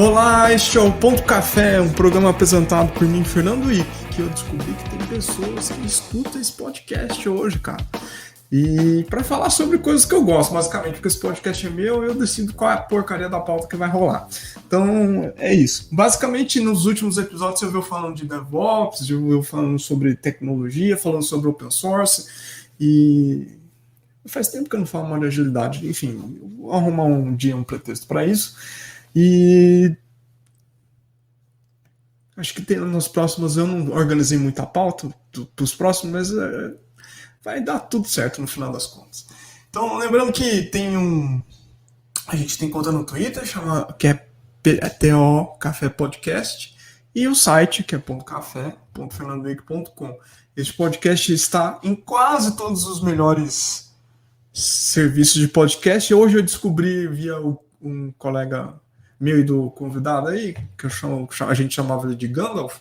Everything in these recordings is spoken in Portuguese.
Olá, este é o Ponto Café, um programa apresentado por mim, Fernando Wick, que eu descobri que tem pessoas que escutam esse podcast hoje, cara. E para falar sobre coisas que eu gosto, basicamente, porque esse podcast é meu, eu decido qual é a porcaria da pauta que vai rolar. Então, é isso. Basicamente, nos últimos episódios você ouviu falando de DevOps, você ouviu falando sobre tecnologia, falando sobre open source, e faz tempo que eu não falo mais de agilidade. Enfim, eu vou arrumar um dia um pretexto para isso. E acho que nos próximos eu não organizei muita pauta para os próximos, mas vai dar tudo certo no final das contas. Então, lembrando que a gente tem conta no Twitter, que é TO Café Podcast, e o site, que é .café.fernandowick.com. Este podcast está em quase todos os melhores serviços de podcast. Hoje eu descobri via um colega meu e do convidado aí, que a gente chamava ele de Gandalf,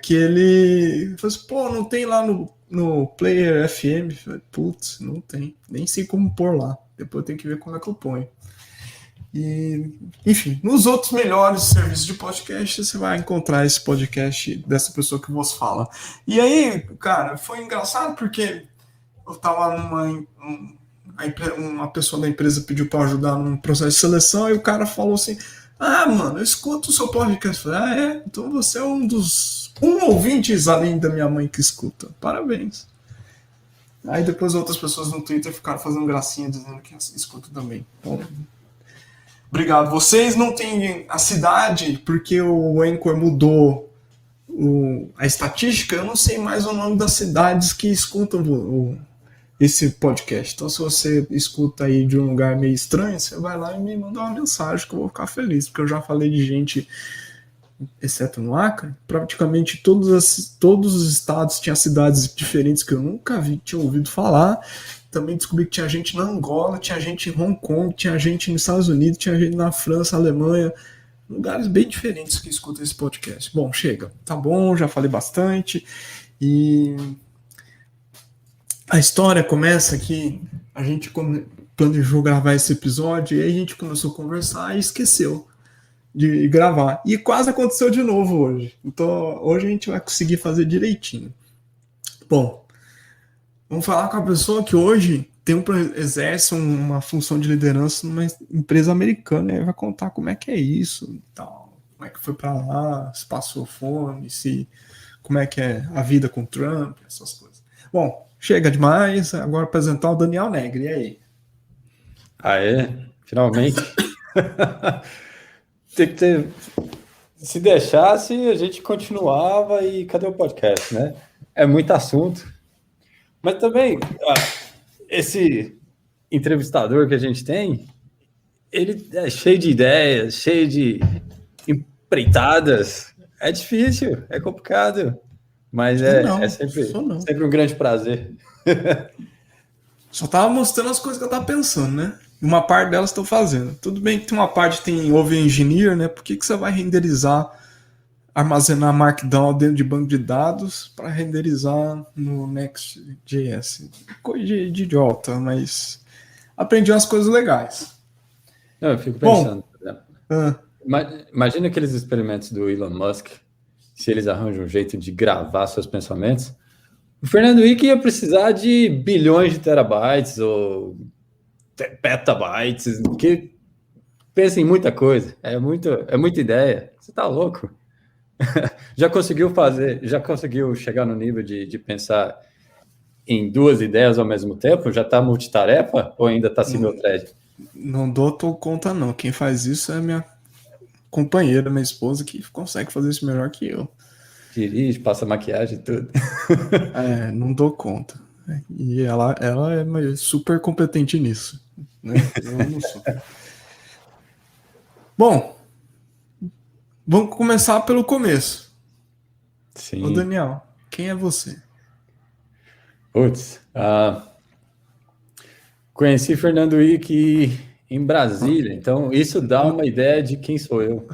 que ele falou assim, pô, não tem lá no Player FM? Falei, putz, não tem, nem sei como pôr lá, depois eu tenho que ver como é que eu ponho. E, enfim, nos outros melhores serviços de podcast, você vai encontrar esse podcast dessa pessoa que vos fala. E aí, cara, foi engraçado porque eu tava uma pessoa da empresa pediu para ajudar num processo de seleção e o cara falou assim, mano, eu escuto o seu podcast. Eu falei, então você é um dos ouvintes além da minha mãe que escuta. Parabéns. Aí depois outras pessoas no Twitter ficaram fazendo gracinha dizendo que escutam também. Então, obrigado. Vocês não têm a cidade, porque o Anchor mudou a estatística, eu não sei mais o nome das cidades que escutam esse podcast. Então, se você escuta aí de um lugar meio estranho, você vai lá e me manda uma mensagem que eu vou ficar feliz, porque eu já falei de gente, exceto no Acre, praticamente todos os estados tinham cidades diferentes que eu nunca tinha ouvido falar. Também descobri que tinha gente na Angola, tinha gente em Hong Kong, tinha gente nos Estados Unidos, tinha gente na França, Alemanha, lugares bem diferentes que escutam esse podcast. Bom, chega, tá bom, já falei bastante. E a história começa que a gente planejou gravar esse episódio e aí a gente começou a conversar e esqueceu de gravar. E quase aconteceu de novo hoje. Então hoje a gente vai conseguir fazer direitinho. Bom, vamos falar com a pessoa que hoje exerce uma função de liderança numa empresa americana. E vai contar como é que é isso e tal. Como é que foi para lá, se passou fome, como é que é a vida com Trump, essas coisas. Bom, chega demais, agora apresentar o Daniel Negri, e aí? Finalmente. Tem que ter... Se deixasse, a gente continuava e cadê o podcast, né? É muito assunto. Mas também, esse entrevistador que a gente tem, ele é cheio de ideias, cheio de empreitadas. É difícil, é complicado. Mas é sempre um grande prazer. Só tava mostrando as coisas que eu tava pensando, né? Uma parte delas estou fazendo. Tudo bem que tem uma parte tem over engineer, né? Por que você vai renderizar, armazenar Markdown dentro de banco de dados para renderizar no Next.js? Coisa de idiota, mas aprendi umas coisas legais. Não, eu fico pensando, por exemplo. Imagina aqueles experimentos do Elon Musk, se eles arranjam um jeito de gravar seus pensamentos. O Fernando Wick ia precisar de bilhões de terabytes ou petabytes, que pensa em muita coisa, é muita ideia. Você tá louco? Já conseguiu chegar no nível de pensar em duas ideias ao mesmo tempo? Já tá multitarefa ou ainda tá single thread? Não dou conta não, quem faz isso é minha companheira, minha esposa, que consegue fazer isso melhor que eu. Dirige, passa maquiagem e tudo. Não dou conta. E ela é super competente nisso, né? Eu não sou. Bom, vamos começar pelo começo. Sim. Ô Daniel, quem é você? Putz, conheci Fernando Wick em Brasília, então isso dá uma ideia de quem sou eu.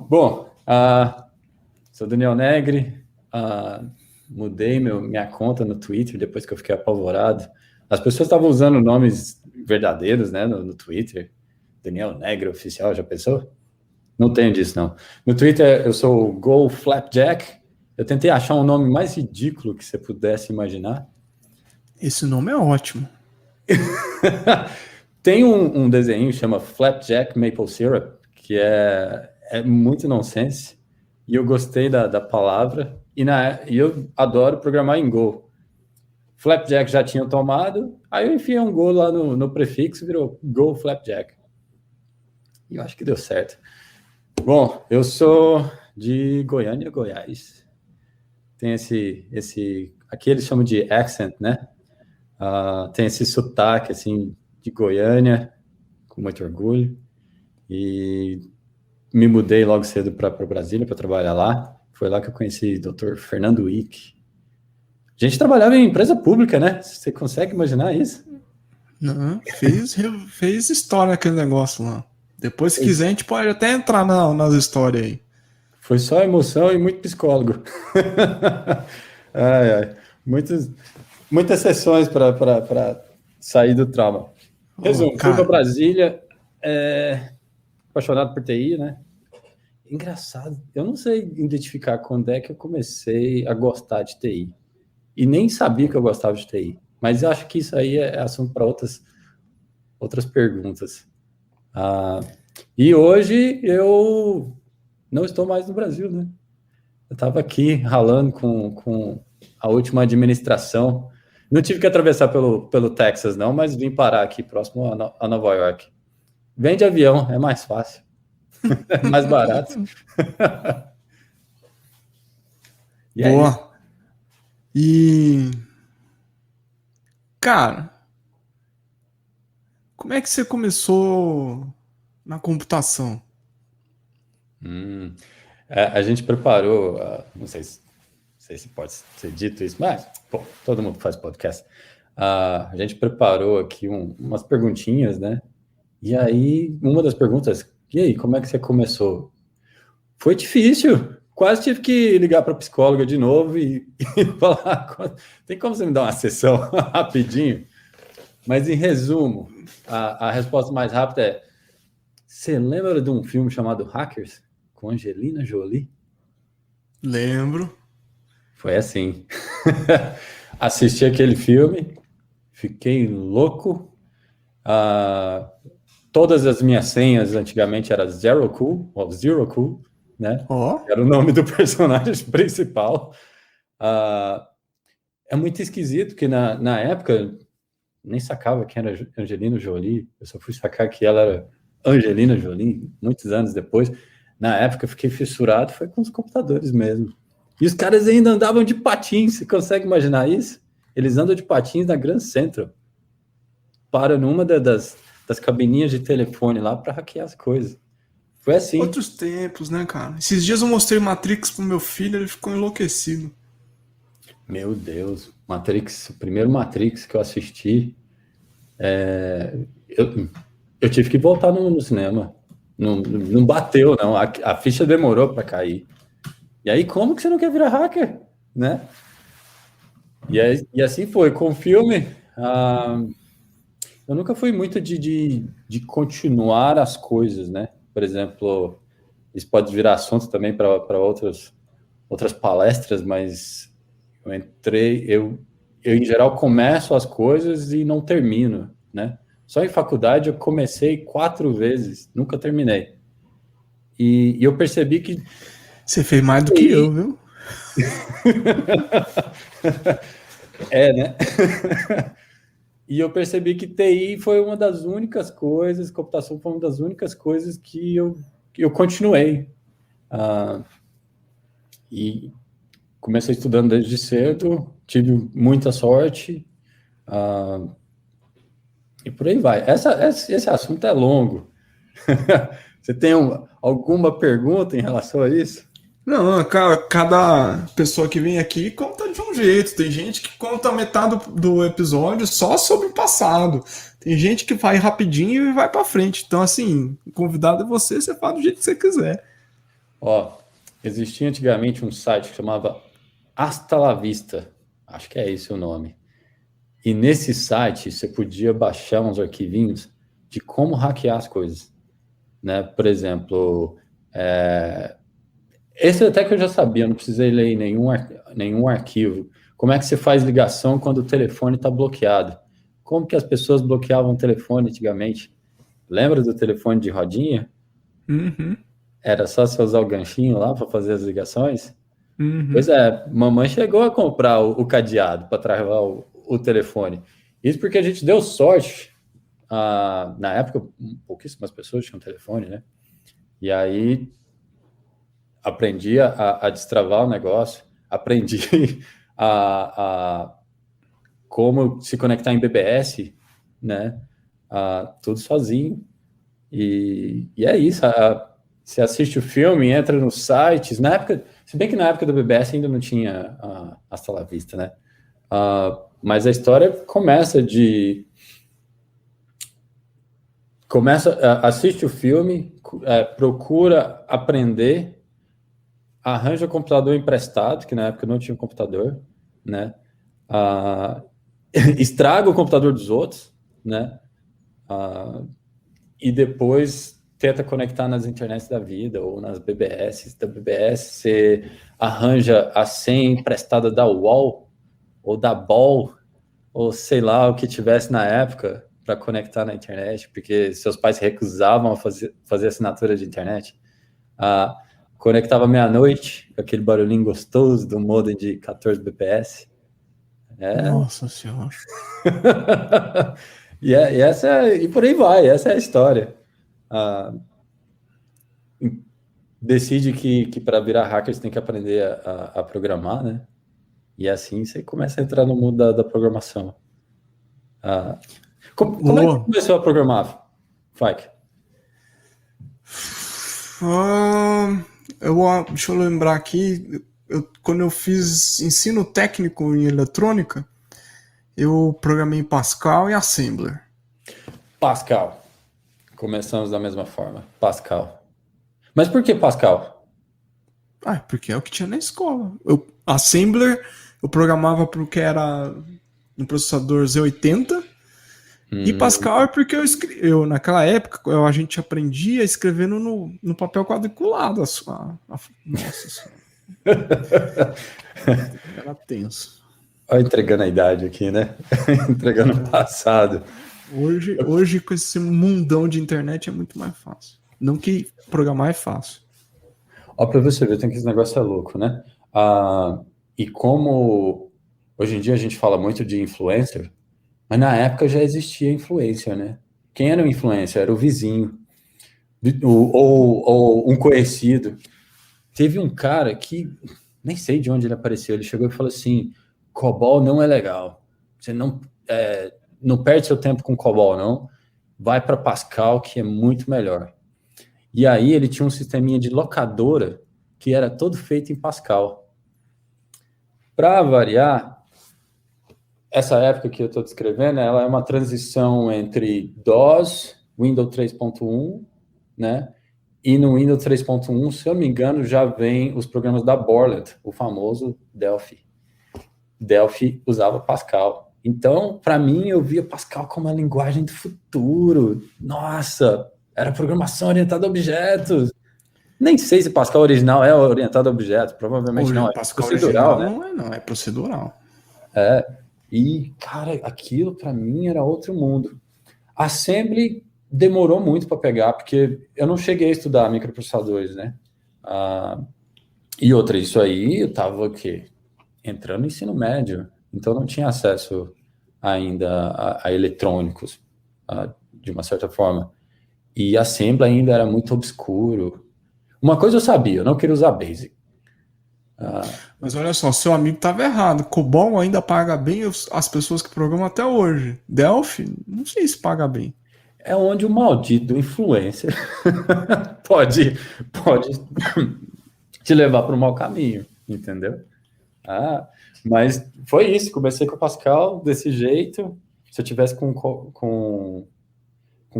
Bom, sou Daniel Negri, mudei minha conta no Twitter depois que eu fiquei apavorado As pessoas estavam usando nomes verdadeiros, né, no Twitter. Daniel Negro Oficial, já pensou? Não tenho disso, não. No Twitter, eu sou o Go Flapjack. Eu tentei achar um nome mais ridículo que você pudesse imaginar. Esse nome é ótimo. Tem um desenho que chama Flapjack Maple Syrup, que é muito nonsense. E eu gostei da palavra. E eu adoro programar em Go. Flapjack já tinha tomado, aí eu enfiei um Go lá no prefixo, virou Go Flapjack. E eu acho que deu certo. Bom, eu sou de Goiânia, Goiás. Tem aqui eles chamam de accent, né? Tem esse sotaque, assim, de Goiânia, com muito orgulho. E me mudei logo cedo para Brasília para trabalhar lá. Foi lá que eu conheci o Dr. Fernando Wick. A gente trabalhava em empresa pública, né? Você consegue imaginar isso? Não, fez história aquele negócio lá. Depois, se quiser, a gente pode até entrar nas histórias aí. Foi só emoção e muito psicólogo. Ai. Muitas sessões para sair do trauma. Resumo, fui para Brasília, apaixonado por TI, né? Engraçado, eu não sei identificar quando é que eu comecei a gostar de TI. E nem sabia que eu gostava de TI. Mas eu acho que isso aí é assunto para outras perguntas. E hoje eu não estou mais no Brasil, né? Eu estava aqui ralando com a última administração. Não tive que atravessar pelo Texas, não, mas vim parar aqui próximo a Nova York. Vem de avião, é mais fácil. É mais barato. E boa. E... Cara, como é que você começou na computação? A gente preparou, não sei se pode ser dito isso, mas todo mundo faz podcast. A gente preparou aqui umas perguntinhas, né? E aí, uma das perguntas, e aí, como é que você começou? Foi difícil, quase tive que ligar para a psicóloga de novo e falar, tem como você me dar uma sessão rapidinho? Mas, em resumo, a resposta mais rápida é, você lembra de um filme chamado Hackers, com Angelina Jolie? Lembro. Foi assim. Assisti aquele filme, fiquei louco. Todas as minhas senhas antigamente eram Zero Cool, ou Zero Cool, né? Era o nome do personagem principal. É muito esquisito, porque na época nem sacava quem era Angelina Jolie. Eu só fui sacar que ela era Angelina Jolie muitos anos depois. Na época eu fiquei fissurado, foi com os computadores mesmo. E os caras ainda andavam de patins, você consegue imaginar isso? Eles andam de patins na Grand Central. Para numa das cabininhas de telefone lá para hackear as coisas. Foi assim. Outros tempos, né, cara? Esses dias eu mostrei Matrix pro meu filho, ele ficou enlouquecido. Meu Deus, Matrix, o primeiro Matrix que eu assisti, eu tive que voltar no cinema. Não bateu, não. A ficha demorou para cair. E aí, como que você não quer virar hacker? Né? E assim foi. Com o filme, eu nunca fui muito de continuar as coisas, né? Por exemplo, isso pode virar assunto também para outras palestras, mas eu em geral começo as coisas e não termino, né? Só em faculdade eu comecei 4 vezes, nunca terminei. E eu percebi que... Você fez mais do que eu, viu? Né? E eu percebi que TI foi uma das únicas coisas, computação foi uma das únicas coisas que eu continuei. E comecei estudando desde cedo, tive muita sorte, e por aí vai. Esse assunto é longo. Você tem alguma pergunta em relação a isso? Não, cada pessoa que vem aqui conta de um jeito. Tem gente que conta metade do episódio só sobre o passado. Tem gente que vai rapidinho e vai pra frente. Então, assim, o convidado é você, você fala do jeito que você quiser. Existia antigamente um site que chamava Hasta La Vista. Acho que é esse o nome. E nesse site você podia baixar uns arquivinhos de como hackear as coisas, né? Por exemplo, esse até que eu já sabia, não precisei ler nenhum arquivo. Como é que você faz ligação quando o telefone está bloqueado? Como que as pessoas bloqueavam o telefone antigamente? Lembra do telefone de rodinha? Uhum. Era só você usar o ganchinho lá para fazer as ligações? Uhum. Pois é, mamãe chegou a comprar o cadeado para travar o telefone. Isso porque a gente deu sorte. Na época, pouquíssimas pessoas tinham telefone, né? E aí aprendi a destravar o negócio, aprendi a como se conectar em BBS, né? Tudo sozinho. E é isso. Você assiste o filme, entra nos sites. Na época, se bem que na época do BBS ainda não tinha Hasta la Vista, né? Mas a história assiste o filme, procura aprender, arranja um computador emprestado, que na época não tinha um computador, né? Estraga o computador dos outros, né? E depois tenta conectar nas internets da vida ou nas BBS. Da BBS você arranja a senha emprestada da UOL ou da BOL ou sei lá o que tivesse na época para conectar na internet, porque seus pais recusavam a fazer assinatura de internet. Conectava meia-noite, com aquele barulhinho gostoso do modem de 14 bps. Nossa Senhora. E por aí vai, essa é a história. Decide que para virar hacker você tem que aprender a programar, né? E assim você começa a entrar no mundo da programação. Como é que você começou a programar, Fike? Deixa eu lembrar aqui, quando eu fiz ensino técnico em eletrônica, eu programei em Pascal e Assembler. Pascal. Começamos da mesma forma. Pascal. Mas por que Pascal? Porque é o que tinha na escola. Assembler, eu programava para o que era no processador Z80. E Pascal é porque eu naquela época, a gente aprendia escrevendo no papel quadriculado. Nossa Senhora. Era tenso. Olha, entregando a idade aqui, né? Entregando o passado. Hoje, com esse mundão de internet, é muito mais fácil. Não que programar é fácil. Ó, pra você ver, tem que esse negócio é louco, né? E como hoje em dia a gente fala muito de influencer, mas na época já existia influencer, né? Quem era o influencer? Era o vizinho, ou um conhecido. Teve um cara que, nem sei de onde ele apareceu, ele chegou e falou assim, COBOL não é legal. Você não perde seu tempo com COBOL, não. Vai para Pascal, que é muito melhor. E aí ele tinha um sisteminha de locadora que era todo feito em Pascal. Para variar, essa época que eu estou descrevendo, ela é uma transição entre DOS, Windows 3.1, né? E no Windows 3.1, se eu me engano, já vem os programas da Borland, o famoso Delphi. Delphi usava Pascal. Então, para mim, eu via Pascal como uma linguagem do futuro. Nossa, era programação orientada a objetos. Nem sei se Pascal original é orientado a objetos, provavelmente não. Pascal procedural, original, né? Não é procedural. E, cara, aquilo para mim era outro mundo. Assembly demorou muito para pegar, porque eu não cheguei a estudar microprocessadores, né? E outra, isso aí eu tava entrando no ensino médio, então não tinha acesso ainda a eletrônicos, de uma certa forma. E Assembly ainda era muito obscuro. Uma coisa eu sabia, eu não queria usar Basic. Mas olha só, seu amigo estava errado. COBOL ainda paga bem as pessoas que programam até hoje. Delphi, não sei se paga bem. É onde o maldito influencer pode te levar para um mau caminho, entendeu? Mas foi isso, comecei com o Pascal desse jeito. Se eu tivesse com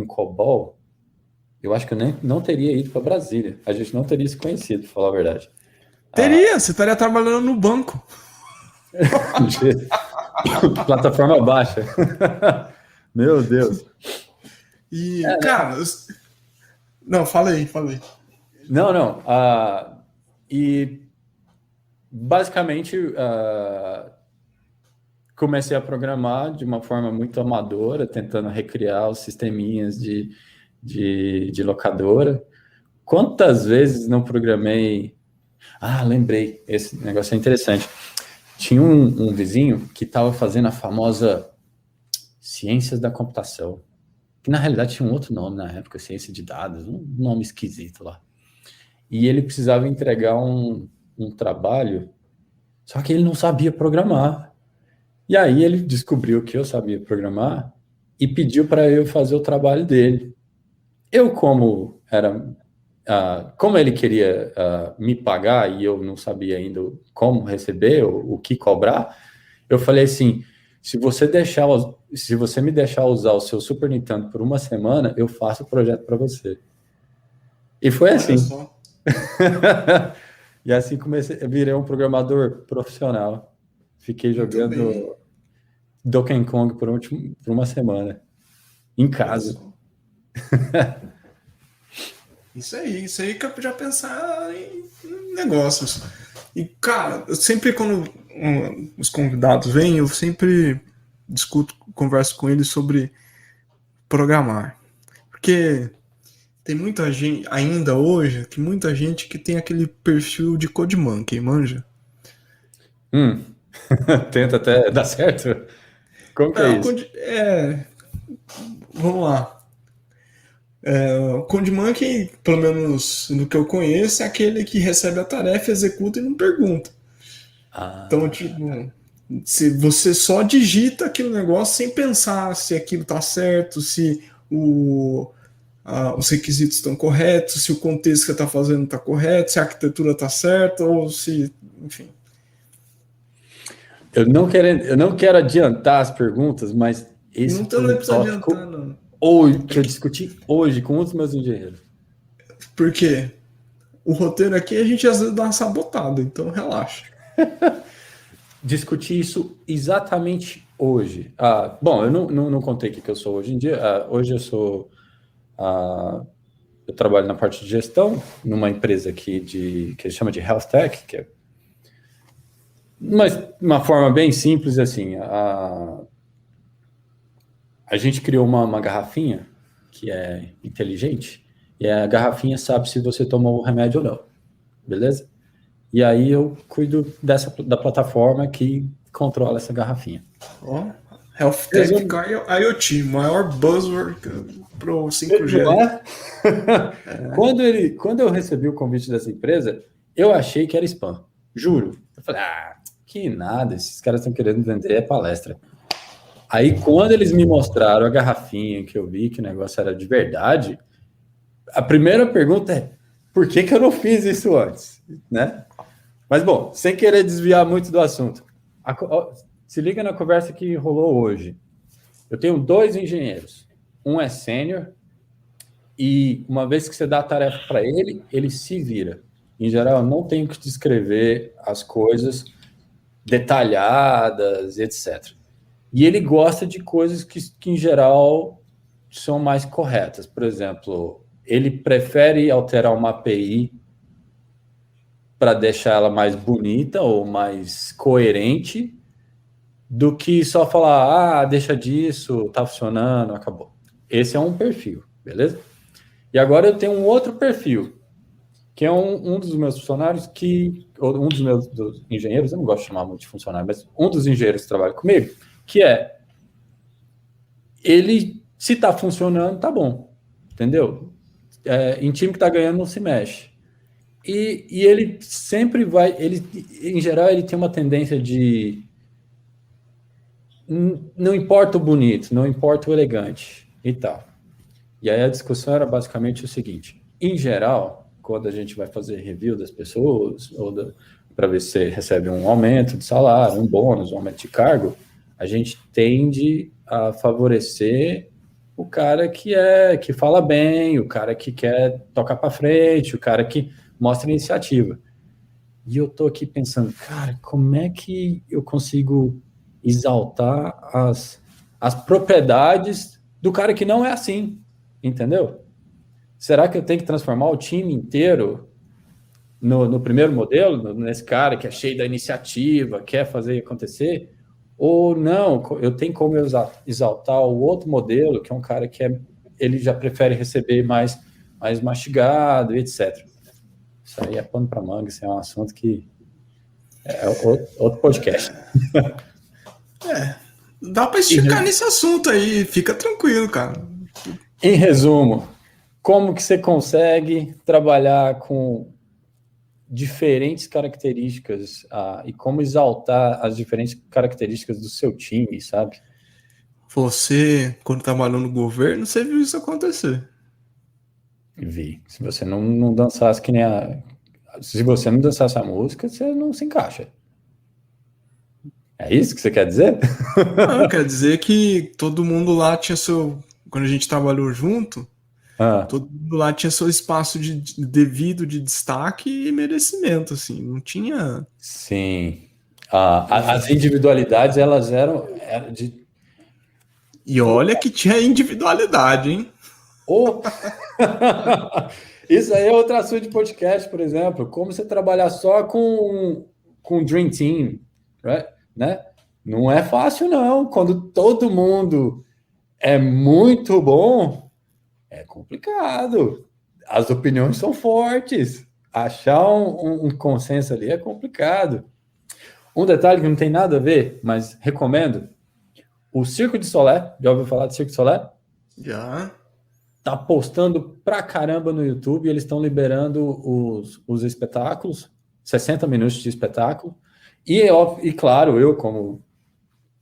COBOL, eu acho que eu não teria ido para Brasília. A gente não teria se conhecido, para falar a verdade. Teria, você estaria trabalhando no banco. Plataforma baixa. Meu Deus. E, cara... Não, falei. Não. E basicamente comecei a programar de uma forma muito amadora, tentando recriar os sisteminhas de locadora. Quantas vezes não programei? Lembrei, esse negócio é interessante. Tinha um vizinho que estava fazendo a famosa ciências da computação, que na realidade tinha um outro nome na época, ciência de dados, um nome esquisito lá. E ele precisava entregar um trabalho, só que ele não sabia programar. E aí ele descobriu que eu sabia programar e pediu para eu fazer o trabalho dele. Eu, como ele queria me pagar e eu não sabia ainda como receber, o que cobrar, eu falei assim, se você me deixar usar o seu Super Nintendo por uma semana, eu faço o projeto para você. E foi assim. E assim virei um programador profissional. Fiquei jogando Donkey Kong por uma semana. Em casa. Isso aí que eu podia pensar em negócios. E, cara, sempre quando os convidados vêm, eu sempre converso com eles sobre programar. Porque tem muita gente, ainda hoje, muita gente que tem aquele perfil de CodeMonkey, manja? Tenta até dar certo? Como que é isso? Vamos lá. O CodeMonkey, pelo menos no que eu conheço, é aquele que recebe a tarefa, executa e não pergunta. Então, tipo, se você só digita aquele negócio sem pensar se aquilo está certo, se os requisitos estão corretos, se o contexto que você está fazendo está correto, se a arquitetura está certa, ou se, enfim. Eu não quero adiantar as perguntas, mas esse não foi um tópico que eu discuti hoje com um dos meus engenheiros. Por quê? O roteiro aqui a gente às vezes dá uma sabotada, então relaxa. Discuti isso exatamente hoje. Bom, eu não contei o que eu sou hoje em dia. Hoje eu sou... eu trabalho na parte de gestão, numa empresa aqui que chama de Health Tech, que é uma forma bem simples, assim. A gente criou uma garrafinha que é inteligente, e a garrafinha sabe se você tomou o remédio ou não, beleza? E aí eu cuido da plataforma que controla essa garrafinha. Health Tech IoT, maior buzzword pro 5G. Quando eu recebi o convite dessa empresa, eu achei que era spam, juro. Eu falei, que nada, esses caras estão querendo vender palestra. Aí, quando eles me mostraram a garrafinha, que eu vi que o negócio era de verdade, a primeira pergunta é, por que eu não fiz isso antes? Né? Mas, bom, sem querer desviar muito do assunto, se liga na conversa que rolou hoje. Eu tenho 2 engenheiros. Um é sênior e uma vez que você dá a tarefa para ele, ele se vira. Em geral, eu não tenho que descrever as coisas detalhadas, etc. E ele gosta de coisas que em geral, são mais corretas. Por exemplo, ele prefere alterar uma API para deixar ela mais bonita ou mais coerente do que só falar, deixa disso, tá funcionando, acabou. Esse é um perfil, beleza? E agora eu tenho um outro perfil, que é um dos meus funcionários um dos meus engenheiros, eu não gosto de chamar muito de funcionário, mas um dos engenheiros que trabalha comigo, que ele, se tá funcionando, tá bom, entendeu? Em time que tá ganhando, não se mexe. E ele sempre vai, em geral, ele tem uma tendência de não importa o bonito, não importa o elegante e tal. E aí a discussão era basicamente o seguinte, em geral, quando a gente vai fazer review das pessoas, para ver se recebe um aumento de salário, um bônus, um aumento de cargo, a gente tende a favorecer o cara que fala bem, o cara que quer tocar para frente, o cara que mostra iniciativa. E eu tô aqui pensando, cara, como é que eu consigo exaltar as propriedades do cara que não é assim, entendeu? Será que eu tenho que transformar o time inteiro no primeiro modelo, nesse cara que é cheio da iniciativa, quer fazer acontecer? Ou não, eu tenho como exaltar o outro modelo, que é um cara que ele já prefere receber mais mastigado, etc. Isso aí é pano para manga, isso é um assunto que é outro podcast. Dá para esticar nesse assunto aí, fica tranquilo, cara. Em resumo, como que você consegue trabalhar com diferentes características e como exaltar as diferentes características do seu time, sabe? Você, quando trabalhou no governo, você viu isso acontecer. Vi. Se você não dançasse que nem se você não dançasse a música, você não se encaixa. É isso que você quer dizer? Não, quer dizer que todo mundo lá tinha seu... Quando a gente trabalhou junto, todo mundo lá tinha seu espaço devido de destaque e merecimento, assim. Não tinha... Sim. As individualidades, elas eram de... E olha que tinha individualidade, hein? Isso aí é outro assunto de podcast, por exemplo. Como você trabalhar só com Dream Team, né? Não é fácil, não. Quando todo mundo é muito bom, é complicado. As opiniões são fortes. Achar um consenso ali é complicado. Um detalhe que não tem nada a ver, mas recomendo. O Circo de Solé, já ouviu falar do Circo de Solé? Já. Tá postando pra caramba no YouTube, eles estão liberando os espetáculos, 60 minutos de espetáculo, e claro, eu como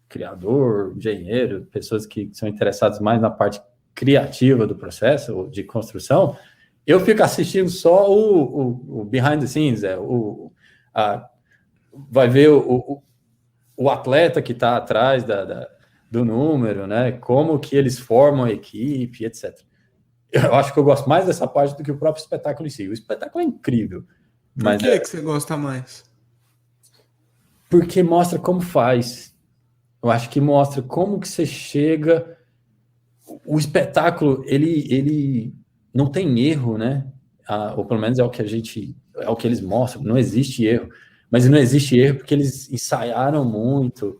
criador, engenheiro, pessoas que são interessadas mais na parte criativa do processo, de construção, eu fico assistindo só o behind the scenes, vai ver o atleta que está atrás do número, né? Como que eles formam a equipe, etc. Eu acho que eu gosto mais dessa parte do que o próprio espetáculo em si. O espetáculo é incrível. Por que você gosta mais? Porque mostra como faz. Eu acho que mostra como que você chega... O espetáculo, ele não tem erro, né? Ou pelo menos é o que eles mostram. Não existe erro. Mas não existe erro porque eles ensaiaram muito.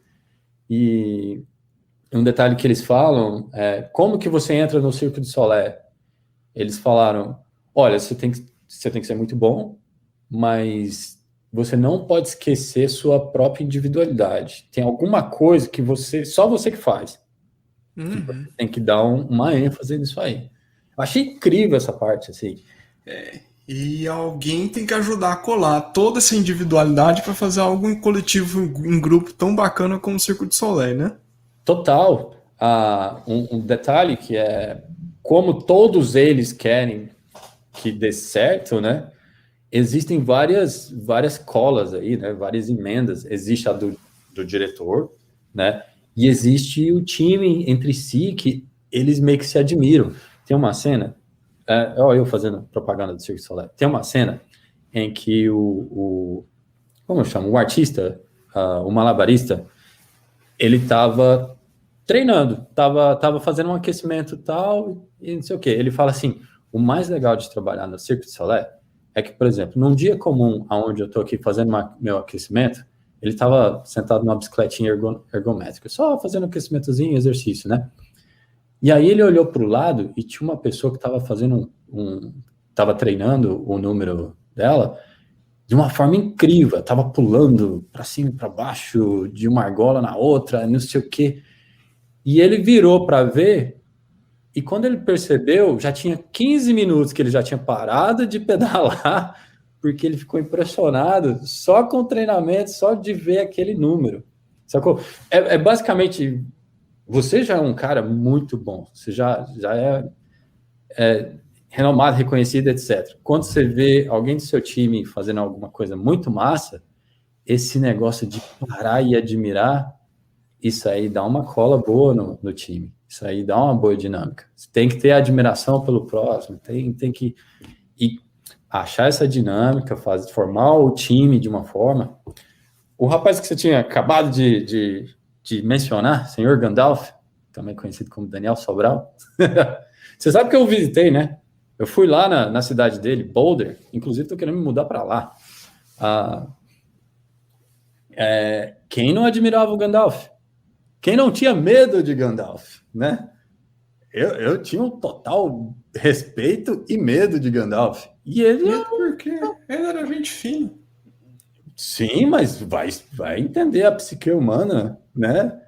E um detalhe que eles falam é como que você entra no Circo de Solé. Eles falaram, olha, você tem que ser muito bom, mas você não pode esquecer sua própria individualidade. Tem alguma coisa que só você que faz. Que você tem que dar uma ênfase nisso aí. Eu achei incrível essa parte, assim. E alguém tem que ajudar a colar toda essa individualidade para fazer algo em coletivo, em grupo tão bacana como o Circo de Solé, né? Total. Um detalhe que é como todos eles querem que dê certo, né? Existem várias colas aí, né? Várias emendas. Existe a do diretor, né? E existe o time entre si que eles meio que se admiram. Tem uma cena, eu fazendo propaganda do Circo de Solé, tem uma cena em que como eu chamo? O artista, o malabarista, ele estava treinando, tava fazendo um aquecimento tal, e não sei o que. Ele fala assim, o mais legal de trabalhar no Circo de Solé é que, por exemplo, num dia comum, onde eu estou aqui fazendo meu aquecimento, ele estava sentado numa bicicletinha ergométrica, só fazendo aquecimentozinho, exercício, né? E aí ele olhou para o lado e tinha uma pessoa que estava fazendo estava treinando o número dela de uma forma incrível, estava pulando para cima e para baixo, de uma argola na outra, não sei o quê. E ele virou para ver, e quando ele percebeu, já tinha 15 minutos que ele já tinha parado de pedalar, porque ele ficou impressionado só com o treinamento, só de ver aquele número. Sacou? Basicamente, você já é um cara muito bom, você já é renomado, reconhecido, etc. Quando você vê alguém do seu time fazendo alguma coisa muito massa, esse negócio de parar e admirar, isso aí dá uma cola boa no time. Isso aí dá uma boa dinâmica. Você tem que ter admiração pelo próximo, tem que achar essa dinâmica, formar o time de uma forma. O rapaz que você tinha acabado de de mencionar, senhor Gandalf, também conhecido como Daniel Sobral. Você sabe que eu visitei, né? Eu fui lá na cidade dele, Boulder, inclusive estou querendo me mudar para lá. Quem não admirava o Gandalf? Quem não tinha medo de Gandalf, né? Eu tinha um total respeito e medo de Gandalf. E ele... Medo por quê? Ele era gente fina. Sim, mas vai entender a psique humana, né?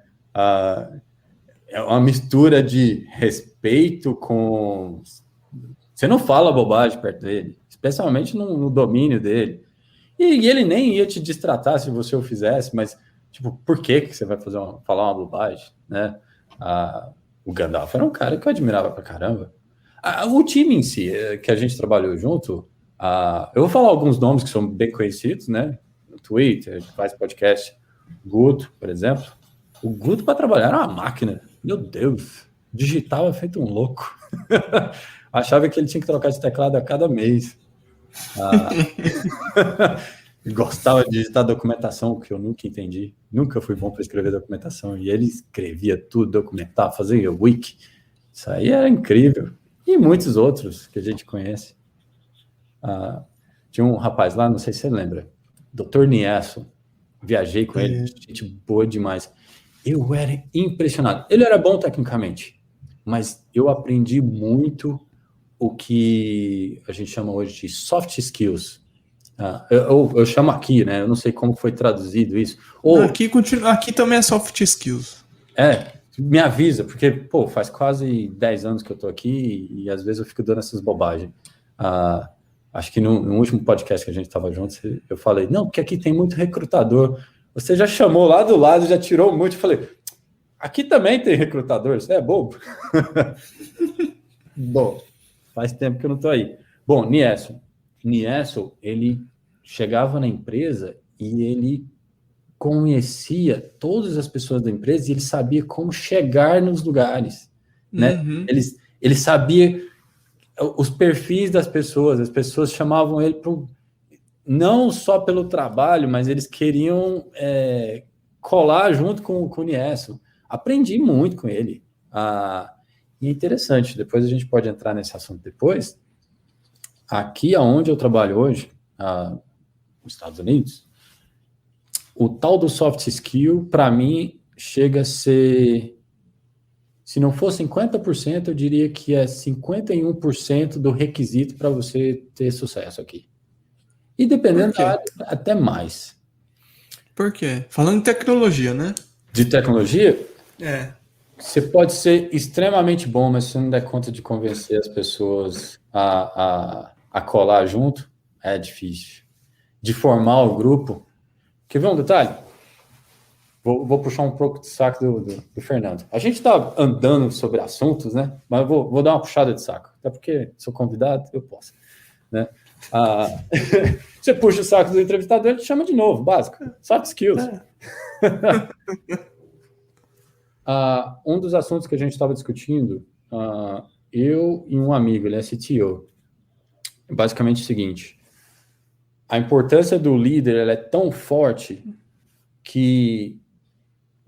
É uma mistura de respeito com... Você não fala bobagem perto dele, especialmente no domínio dele. E ele nem ia te destratar se você o fizesse, mas, tipo, por que você vai falar uma bobagem, né? O Gandalf era um cara que eu admirava pra caramba. O time em si, que a gente trabalhou junto, eu vou falar alguns nomes que são bem conhecidos, né? No Twitter, faz podcast. Guto, por exemplo. O Guto, para trabalhar, era uma máquina. Meu Deus, digitava feito um louco. Achava que ele tinha que trocar de teclado a cada mês. Gostava de digitar documentação, que eu nunca entendi. Nunca fui bom para escrever documentação. E ele escrevia tudo, documentava, fazia wiki. Isso aí era incrível. E muitos outros que a gente conhece. Tinha um rapaz lá, não sei se você lembra, Dr. Niesso. Viajei com ele, gente boa demais. Eu era impressionado. Ele era bom tecnicamente, mas eu aprendi muito o que a gente chama hoje de soft skills. Eu chamo aqui, né? Eu não sei como foi traduzido isso. Aqui também é soft skills. Me avisa, porque, pô, faz quase 10 anos que eu tô aqui e às vezes eu fico dando essas bobagens. Acho que no último podcast que a gente estava juntos, eu falei, não, porque aqui tem muito recrutador. Você já chamou lá do lado, já tirou muito. Eu falei, aqui também tem recrutador, você é bobo? Bom, faz tempo que eu não estou aí. Bom, Niesso, ele chegava na empresa e ele conhecia todas as pessoas da empresa e ele sabia como chegar nos lugares, né? Ele sabia os perfis das pessoas, as pessoas chamavam ele não só pelo trabalho, mas eles queriam colar junto com o Niesso. Aprendi muito com ele. E é interessante, depois a gente pode entrar nesse assunto depois. Aqui onde eu trabalho hoje, nos Estados Unidos, o tal do soft skill, para mim, chega a ser... Se não for 50%, eu diria que é 51% do requisito para você ter sucesso aqui. E dependendo da área, até mais. Por quê? Falando de tecnologia, né? De tecnologia? Você pode ser extremamente bom, mas se você não der conta de convencer as pessoas a colar junto, é difícil. De formar o grupo. Quer ver um detalhe? Vou puxar um pouco de saco do Fernando. A gente está andando sobre assuntos, né? Mas eu vou dar uma puxada de saco. Até porque sou convidado, eu posso. Né? Você puxa o saco do entrevistador, ele te chama de novo, básico. Soft skills. Um dos assuntos que a gente estava discutindo, eu e um amigo, ele é CTO. Basicamente o seguinte: a importância do líder ela é tão forte que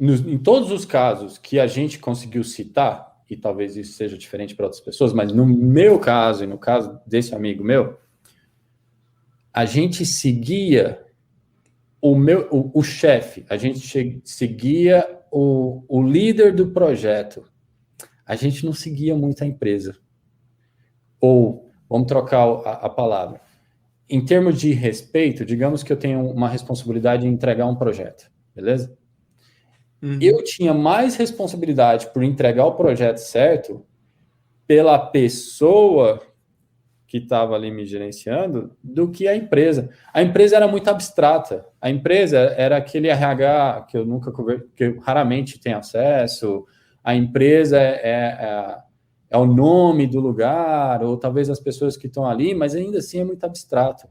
em todos os casos que a gente conseguiu citar, e talvez isso seja diferente para outras pessoas, mas no meu caso e no caso desse amigo meu, a gente seguia o chefe, a gente seguia o líder do projeto. A gente não seguia muito a empresa. Ou, vamos trocar a palavra. Em termos de respeito, digamos que eu tenho uma responsabilidade de entregar um projeto, beleza? Eu tinha mais responsabilidade por entregar o projeto certo pela pessoa que estava ali me gerenciando do que a empresa. A empresa era muito abstrata. A empresa era aquele RH que que eu raramente tenho acesso. A empresa é o nome do lugar, ou talvez as pessoas que estão ali, mas ainda assim é muito abstrato.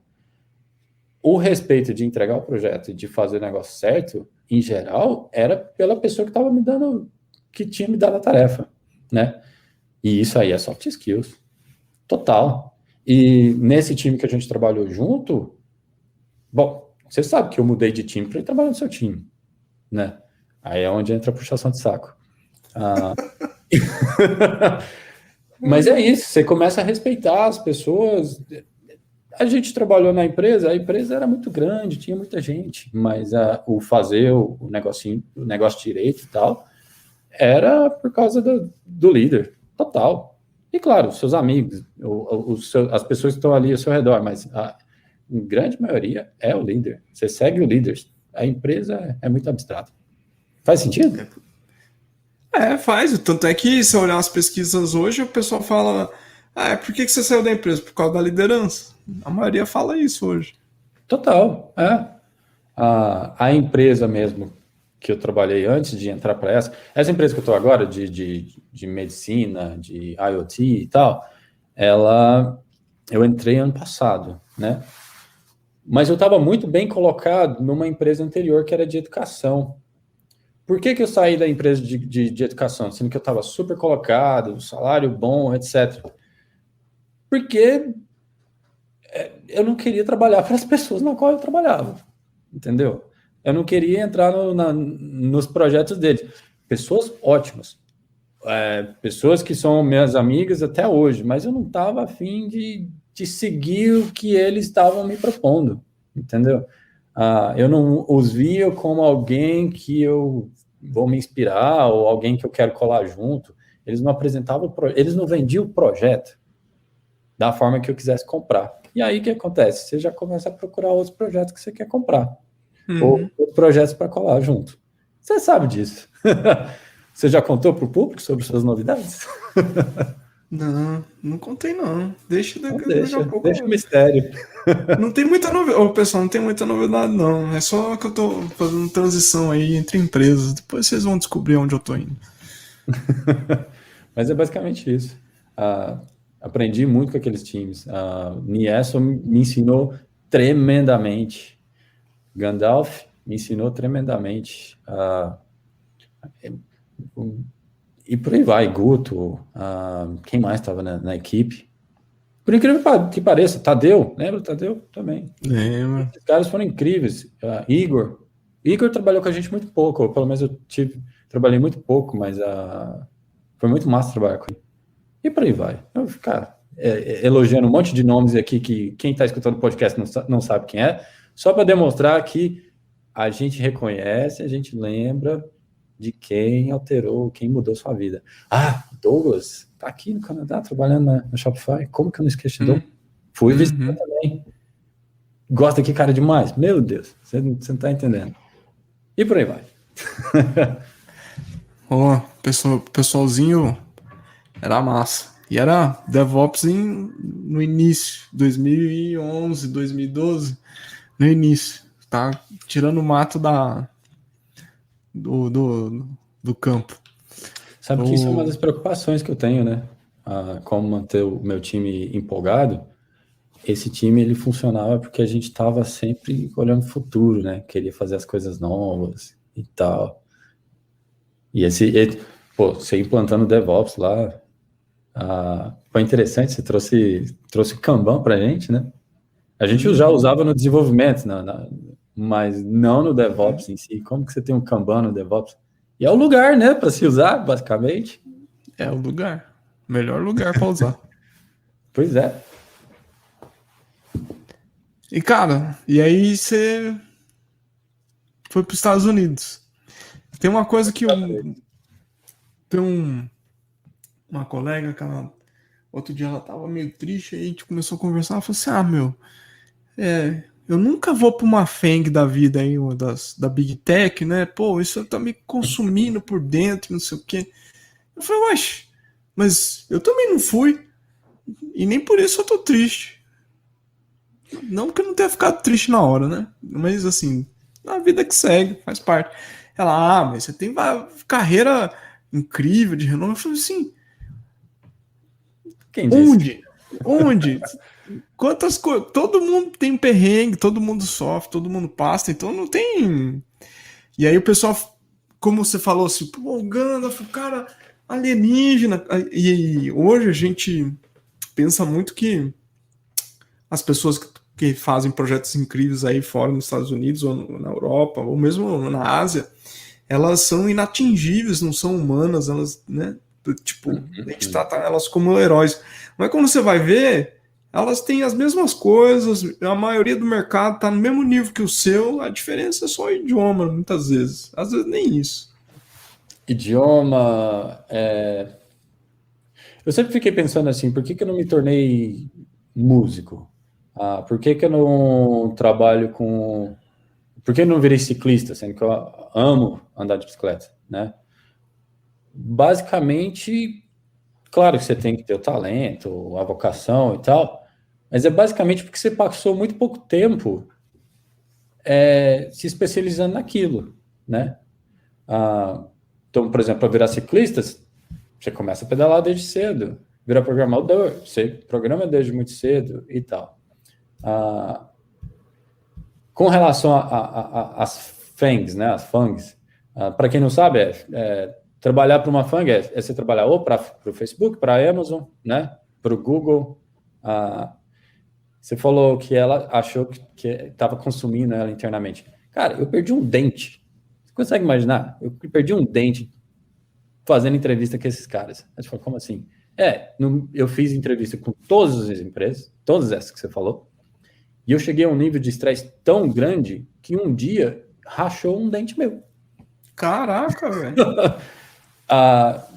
O respeito de entregar o projeto e de fazer o negócio certo, em geral, era pela pessoa que tinha me dado a tarefa, né? E isso aí é soft skills. Total. E nesse time que a gente trabalhou junto, bom, você sabe que eu mudei de time para ir trabalhar no seu time, né? Aí é onde entra a puxação de saco. Mas é isso, você começa a respeitar as pessoas. A gente trabalhou na empresa, a empresa era muito grande, tinha muita gente, mas o fazer o negócio direito e tal, era por causa do líder, total. E claro, seus amigos, as pessoas que estão ali ao seu redor, mas a grande maioria é o líder. Você segue o líder. A empresa é muito abstrata. Faz sentido? Faz. Tanto é que, se olhar as pesquisas hoje, o pessoal fala: por que você saiu da empresa? Por causa da liderança. A maioria fala isso hoje. Total, a empresa mesmo que eu trabalhei antes de entrar para essa empresa que eu estou agora, de medicina, de IoT e tal, eu entrei ano passado, né? Mas eu estava muito bem colocado numa empresa anterior que era de educação. Por que eu saí da empresa de educação, sendo que eu estava super colocado, salário bom, etc. Porque eu não queria trabalhar para as pessoas na qual eu trabalhava, entendeu? Eu não queria entrar nos projetos deles. Pessoas ótimas, pessoas que são minhas amigas até hoje, mas eu não estava afim de seguir o que eles estavam me propondo, entendeu? Eu não os via como alguém que eu vou me inspirar ou alguém que eu quero colar junto. Eles não apresentavam, eles não vendiam o projeto da forma que eu quisesse comprar. E aí o que acontece? Você já começa a procurar outros projetos que você quer comprar. Ou projetos para colar junto. Você sabe disso. Você já contou para o público sobre suas novidades? Não contei não. Deixa Deixa o mistério. Não tem muita novidade. Pessoal, não tem muita novidade, não. É só que eu tô fazendo transição aí entre empresas. Depois vocês vão descobrir onde eu tô indo. Mas é basicamente isso. Aprendi muito com aqueles times. Nieso me ensinou tremendamente. Gandalf me ensinou tremendamente. E por aí vai, Guto, quem mais estava na equipe? Por incrível que pareça, Tadeu, lembra o Tadeu também? Lembra. Esses caras foram incríveis. Igor trabalhou com a gente muito pouco, ou pelo menos trabalhei muito pouco, mas foi muito massa trabalhar com ele. E por aí vai. Cara, elogiando um monte de nomes aqui que quem está escutando o podcast não sabe quem é, só para demonstrar que a gente reconhece, a gente lembra de quem alterou, quem mudou sua vida. Douglas, tá aqui no Canadá, trabalhando na Shopify. Como que eu não esqueci? Fui visitar também. Gosta aqui, cara, demais. Meu Deus, você não tá entendendo. E por aí vai. Pessoalzinho era massa. E era DevOps no início, 2011, 2012, no início. Tá tirando o mato do campo. Sabe que isso é uma das preocupações que eu tenho, né? Como manter o meu time empolgado. Esse time, ele funcionava porque a gente estava sempre olhando o futuro, né? Queria fazer as coisas novas e tal. E você implantando DevOps lá, foi interessante, você trouxe o Kanban pra gente, né? A gente já usava no desenvolvimento, mas não no DevOps em si. Como que você tem um Kanban no DevOps? E é o lugar, né, para se usar, basicamente. É o lugar. Melhor lugar para usar. Pois é. E, cara, e aí você foi para os Estados Unidos. Tem uma coisa que tem uma colega, cara, outro dia ela tava meio triste, aí a gente começou a conversar, ela falou assim, eu nunca vou para uma FANG da vida aí, uma da Big Tech, né? Pô, isso tá me consumindo por dentro, não sei o quê. Eu falei, mas eu também não fui. E nem por isso eu tô triste. Não que eu não tenha ficado triste na hora, né? Mas assim, a vida que segue, faz parte. Ela, mas você tem uma carreira incrível, de renome. Eu falei assim, quem disse? Onde? Quantas coisas? Todo mundo tem perrengue, todo mundo sofre, todo mundo passa, então não tem. E aí o pessoal, como você falou assim, pô, o Gandalf, o cara alienígena. E hoje a gente pensa muito que as pessoas que fazem projetos incríveis aí fora nos Estados Unidos ou na Europa, ou mesmo na Ásia, elas são inatingíveis, não são humanas, elas, né? Tipo, a gente trata elas como heróis. Mas quando você vai ver, elas têm as mesmas coisas, a maioria do mercado está no mesmo nível que o seu, a diferença é só o idioma, muitas vezes. Às vezes nem isso. Idioma. Eu sempre fiquei pensando assim, por que eu não me tornei músico? Por que eu não trabalho com... Por que eu não virei ciclista, sendo que eu amo andar de bicicleta, né? Basicamente, claro que você tem que ter o talento, a vocação e tal, mas é basicamente porque você passou muito pouco tempo se especializando naquilo, né? Então, por exemplo, para virar ciclista, você começa a pedalar desde cedo, virar programador, você programa desde muito cedo e tal. Com relação às FANGs, né? As FANGs, para quem não sabe, trabalhar para uma FANG é você trabalhar ou para o Facebook, para a Amazon, né? Para o Google. Você falou que ela achou que estava consumindo ela internamente. Cara, eu perdi um dente. Você consegue imaginar? Eu perdi um dente fazendo entrevista com esses caras. A gente falou, como assim? Eu fiz entrevista com todas as empresas, todas essas que você falou, e eu cheguei a um nível de estresse tão grande que um dia rachou um dente meu. Caraca, velho. Para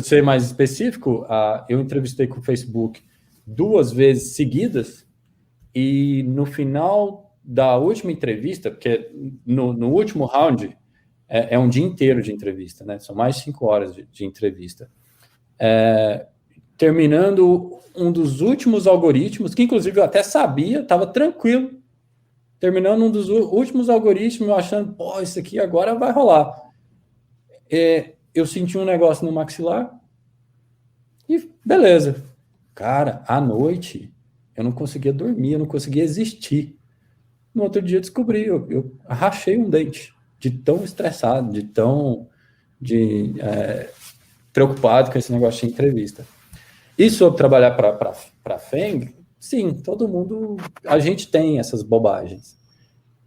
ser mais específico, eu entrevistei com o Facebook 2 vezes seguidas e no final da última entrevista, porque no último round é um dia inteiro de entrevista, né? São mais de 5 horas de entrevista. Terminando um dos últimos algoritmos, que inclusive eu até sabia, estava tranquilo. Terminando um dos últimos algoritmos, eu achando, pô, isso aqui agora vai rolar. Eu senti um negócio no maxilar e beleza. Cara, à noite eu não conseguia dormir, eu não conseguia existir. No outro dia eu descobri, eu rachei um dente de tão estressado, de tão preocupado com esse negócio de entrevista. E sobre trabalhar para a FANG, sim, todo mundo, a gente tem essas bobagens,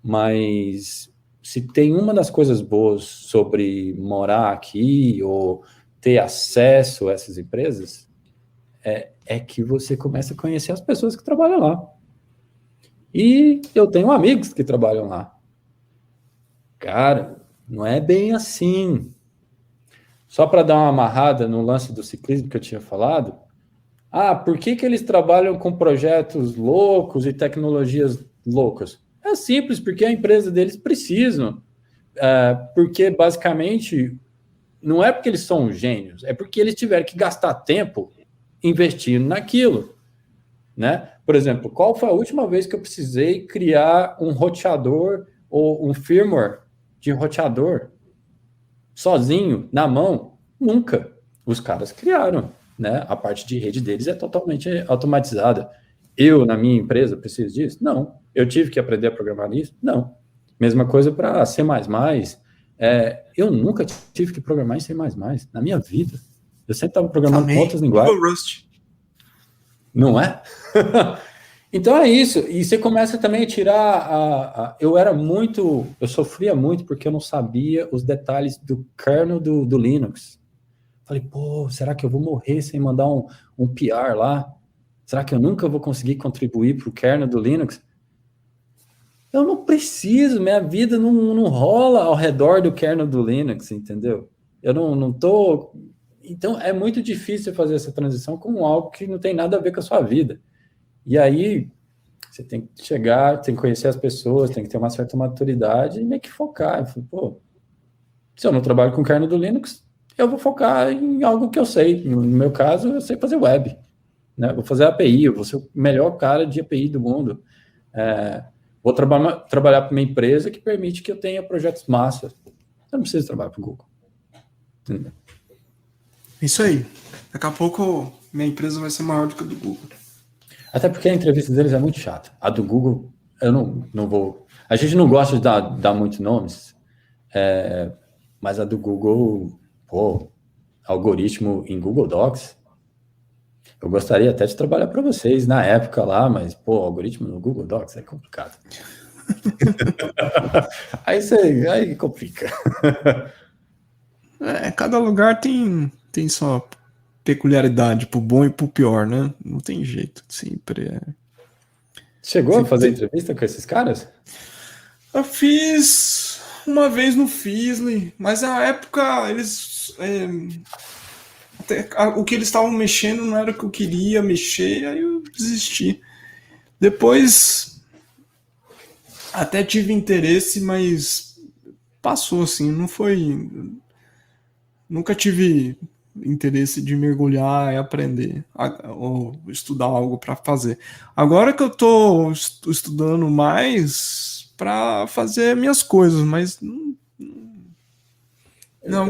mas se tem uma das coisas boas sobre morar aqui ou ter acesso a essas empresas, é que você começa a conhecer as pessoas que trabalham lá. E eu tenho amigos que trabalham lá. Cara, não é bem assim. Só para dar uma amarrada no lance do ciclismo que eu tinha falado, por que eles trabalham com projetos loucos e tecnologias loucas? É simples, porque a empresa deles precisam. Porque, basicamente, não é porque eles são gênios, é porque eles tiveram que gastar tempo investindo naquilo, né? Por exemplo, qual foi a última vez que eu precisei criar um roteador ou um firmware de roteador sozinho, na mão? Nunca. Os caras criaram, né? A parte de rede deles é totalmente automatizada. Eu, na minha empresa, preciso disso? Não. Eu tive que aprender a programar nisso? Não. Mesma coisa para C++. Eu nunca tive que programar em C++ na minha vida. Eu sempre estava programando com outras linguagens. Rust. Não é? Então é isso. E você começa também a tirar... Eu sofria muito porque eu não sabia os detalhes do kernel do Linux. Falei, pô, será que eu vou morrer sem mandar um PR lá? Será que eu nunca vou conseguir contribuir para o kernel do Linux? Eu não preciso, minha vida não rola ao redor do kernel do Linux, entendeu? Eu não tô... Então, é muito difícil fazer essa transição com algo que não tem nada a ver com a sua vida. E aí, você tem que chegar, tem que conhecer as pessoas, tem que ter uma certa maturidade e meio que focar. Eu falei, pô, se eu não trabalho com o kernel do Linux, eu vou focar em algo que eu sei. No meu caso, eu sei fazer web, né? Vou fazer API, eu vou ser o melhor cara de API do mundo. Vou trabalhar para uma empresa que permite que eu tenha projetos massa. Eu não preciso trabalhar para o Google. Entendeu? Isso aí. Daqui a pouco minha empresa vai ser maior do que a do Google. Até porque a entrevista deles é muito chata. A do Google, eu não vou... A gente não gosta de dar muitos nomes, mas a do Google, pô, algoritmo em Google Docs, eu gostaria até de trabalhar para vocês na época lá, mas, pô, algoritmo no Google Docs é complicado. Aí complica. Cada lugar tem sua peculiaridade, pro bom e pro pior, né? Não tem jeito, sempre. Chegou a fazer entrevista com esses caras? Eu fiz uma vez no Fizzly, mas na época eles. O que eles estavam mexendo não era o que eu queria mexer, aí eu desisti. Depois até tive interesse, mas passou assim, não foi. Nunca tive interesse de mergulhar e aprender ou estudar algo para fazer. Agora que eu estou estudando mais para fazer minhas coisas, mas não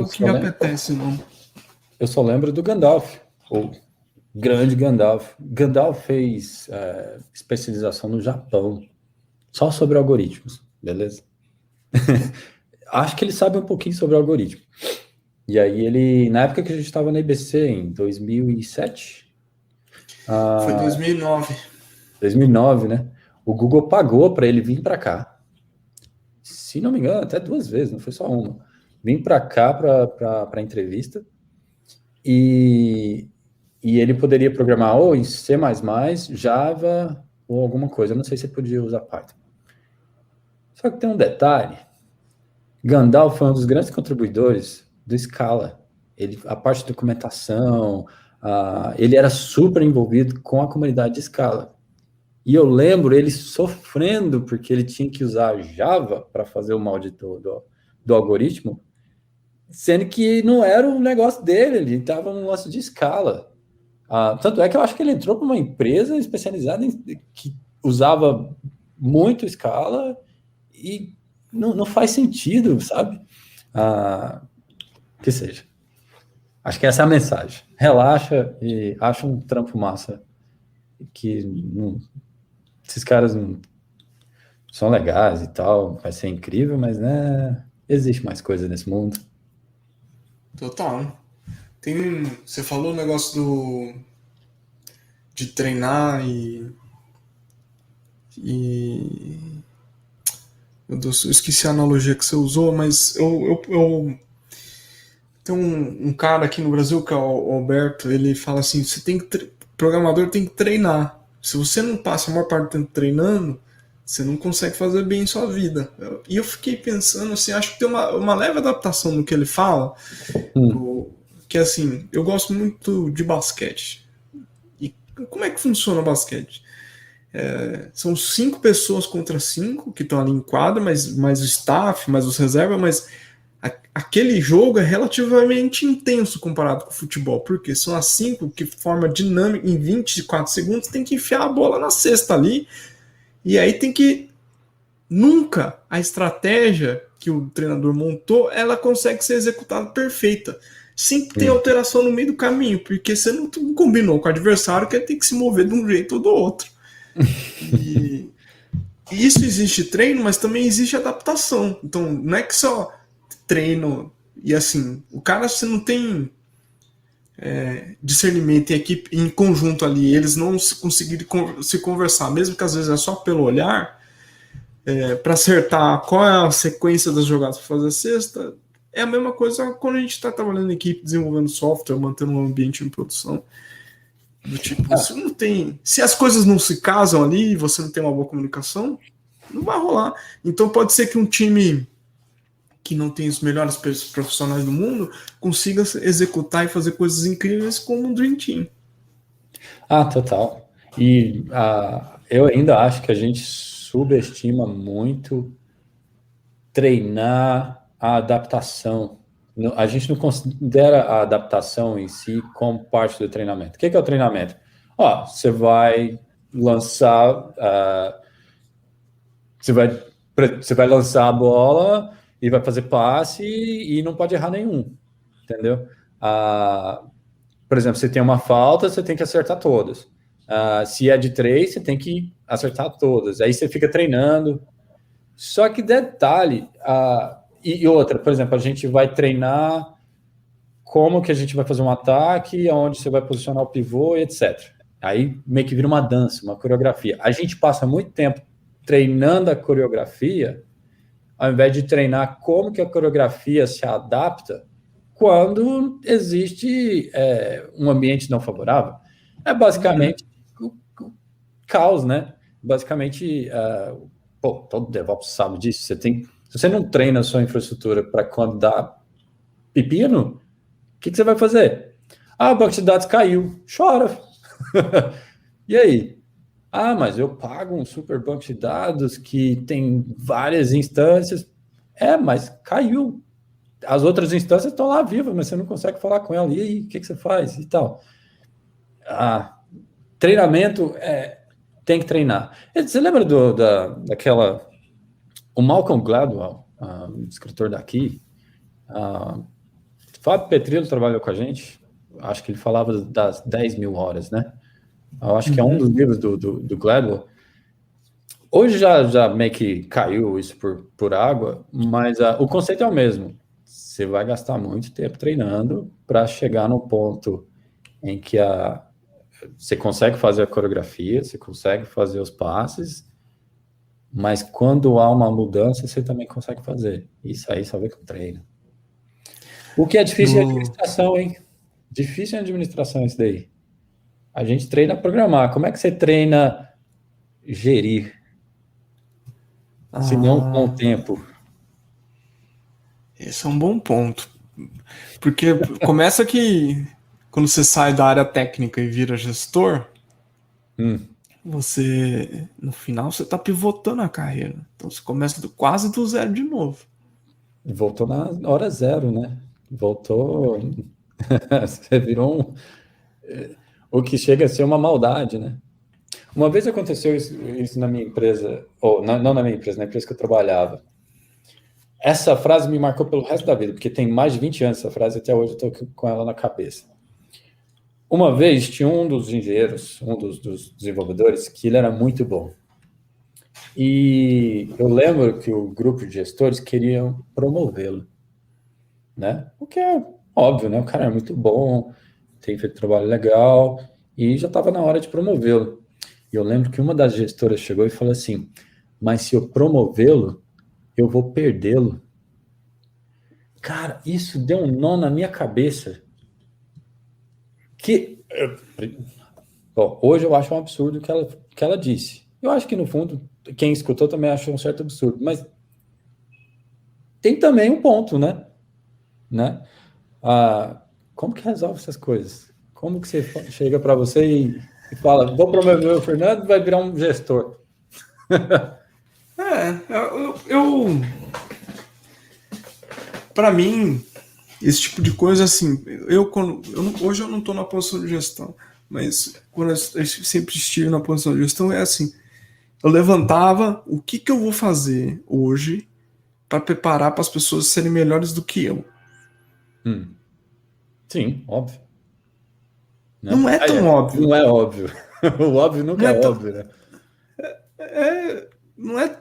o que me apetece, não. Eu só lembro do Gandalf, o grande Gandalf. Gandalf fez especialização no Japão, só sobre algoritmos, beleza? Acho que ele sabe um pouquinho sobre algoritmo. E aí ele, na época que a gente estava na IBC, em 2007? Foi 2009. 2009, né? O Google pagou para ele vir para cá. Se não me engano, até 2 vezes, não foi só uma. Vim para cá para entrevista. E ele poderia programar ou em C++, Java ou alguma coisa. Eu não sei se ele podia usar Python. Só que tem um detalhe. Gandalf foi um dos grandes contribuidores do Scala. A parte de documentação, ele era super envolvido com a comunidade de Scala. E eu lembro ele sofrendo porque ele tinha que usar Java para fazer o molde do algoritmo, sendo que não era o negócio dele, ele estava no negócio de Scala. Tanto é que eu acho que ele entrou para uma empresa especializada que usava muito Scala e não faz sentido, sabe? Que seja. Acho que essa é a mensagem. Relaxa e acha um trampo massa. Que esses caras não são legais e tal, vai ser incrível, mas né, existe mais coisa nesse mundo. Total. Você falou o negócio de treinar eu esqueci a analogia que você usou, mas eu tem um cara aqui no Brasil que é o Alberto, ele fala assim, programador tem que treinar. Se você não passa a maior parte do tempo treinando, você não consegue fazer bem em sua vida. E eu fiquei pensando assim, acho que tem uma leve adaptação no que ele fala, que assim, eu gosto muito de basquete. E como é que funciona o basquete? São 5 pessoas contra 5 que estão ali em quadra, mais o staff, mais os reservas, mas aquele jogo é relativamente intenso comparado com o futebol, porque são as 5 que forma dinâmica em 24 segundos, tem que enfiar a bola na cesta ali, e aí tem que nunca a estratégia que o treinador montou, ela consegue ser executada perfeita. Sempre tem alteração no meio do caminho, porque você não combinou com o adversário que ele tem que se mover de um jeito ou do outro. E isso existe treino, mas também existe adaptação. Então não é que só treino e assim, o cara, se não tem discernimento em equipe, em conjunto ali, eles não conseguirem se conversar, mesmo que às vezes é só pelo olhar, para acertar qual é a sequência das jogadas para fazer a cesta, é a mesma coisa quando a gente está trabalhando em equipe, desenvolvendo software, mantendo um ambiente em produção. Do tipo, se as coisas não se casam ali e você não tem uma boa comunicação, não vai rolar. Então pode ser que um time que não tem os melhores profissionais do mundo consiga executar e fazer coisas incríveis como um Dream Team. Total. E eu ainda acho que a gente subestima muito treinar a adaptação. A gente não considera a adaptação em si como parte do treinamento. O que é o treinamento? Você vai lançar você vai lançar a bola e vai fazer passe e não pode errar nenhum, entendeu? Por exemplo, você tem uma falta, você tem que acertar todas. Se é de 3, você tem que acertar todas. Aí você fica treinando. Só que detalhe, e outra, por exemplo, a gente vai treinar como que a gente vai fazer um ataque, aonde você vai posicionar o pivô e etc. Aí meio que vira uma dança, uma coreografia. A gente passa muito tempo treinando a coreografia, ao invés de treinar como que a coreografia se adapta quando existe um ambiente não favorável. É basicamente o caos, né? Basicamente, todo DevOps sabe disso. Se você não treina a sua infraestrutura para quando dá pepino, o que você vai fazer? O banco de dados caiu. Chora. E aí? Mas eu pago um super banco de dados que tem várias instâncias. Mas caiu. As outras instâncias estão lá vivas, mas você não consegue falar com ela. E aí, o que você faz? E tal. Treinamento tem que treinar. Você lembra daquela... O Malcolm Gladwell, escritor daqui, Fábio Petrillo trabalhou com a gente. Acho que ele falava das 10 mil horas, né? Eu acho que é um dos livros do Gladwell. Hoje já meio que caiu isso por água, mas o conceito é o mesmo. Você vai gastar muito tempo treinando para chegar no ponto em que você consegue fazer a coreografia, você consegue fazer os passes, mas quando há uma mudança, você também consegue fazer. Isso aí só vê com treino. O que é difícil é administração, hein? Difícil em administração isso daí. A gente treina a programar. Como é que você treina gerir? Se não com o tempo. Esse é um bom ponto. Porque começa que quando você sai da área técnica e vira gestor, você, no final, você está pivotando a carreira. Então você começa quase do zero de novo. Voltou na hora zero, né? Voltou... Você virou o que chega a ser uma maldade, né? Uma vez aconteceu isso na minha empresa, não na minha empresa, na empresa que eu trabalhava. Essa frase me marcou pelo resto da vida, porque tem mais de 20 anos essa frase, até hoje eu estou com ela na cabeça. Uma vez tinha um dos engenheiros, um dos desenvolvedores, que ele era muito bom. E eu lembro que o grupo de gestores queriam promovê-lo, né? O que é óbvio, né? O cara é muito bom, tem feito trabalho legal, e já estava na hora de promovê-lo. E eu lembro que uma das gestoras chegou e falou assim, mas se eu promovê-lo, eu vou perdê-lo. Cara, isso deu um nó na minha cabeça. Hoje eu acho um absurdo o que ela disse. Eu acho que, no fundo, quem escutou também achou um certo absurdo, mas tem também um ponto, né? Como que resolve essas coisas? Como que você chega para você e fala, vou promover o Fernando, vai virar um gestor? Para mim, esse tipo de coisa, assim, hoje eu não estou na posição de gestão, mas quando eu sempre estive na posição de gestão, é assim, eu levantava o que eu vou fazer hoje para preparar para as pessoas serem melhores do que eu. Sim, óbvio. Não é tão óbvio. Não é óbvio. O óbvio nunca é óbvio, né?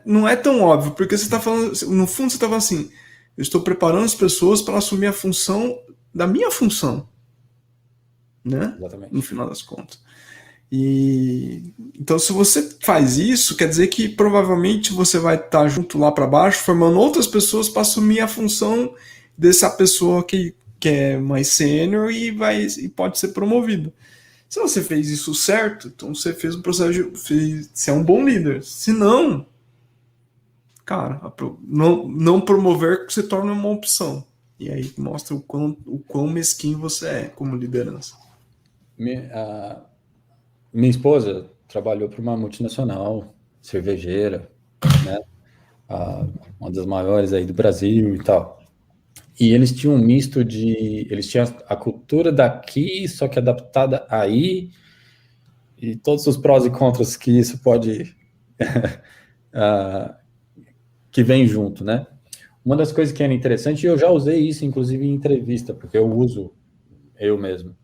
Não é tão óbvio, porque você está falando, no fundo você está falando assim, eu estou preparando as pessoas para assumir a função da minha função, né? Exatamente. No final das contas. Então, se você faz isso, quer dizer que provavelmente você vai estar junto lá para baixo, formando outras pessoas para assumir a função dessa pessoa que é mais sênior e pode ser promovido. Se você fez isso certo, então você fez um processo você é um bom líder. Se não, cara, não promover se torna uma opção. E aí mostra o quão mesquinho você é como liderança. Minha esposa trabalhou para uma multinacional cervejeira, né? Uma das maiores aí do Brasil e tal. E eles tinham um misto eles tinham a cultura daqui, só que adaptada aí, e todos os prós e contras que isso pode... que vem junto, né? Uma das coisas que era interessante, e eu já usei isso, inclusive, em entrevista, porque eu uso eu mesmo.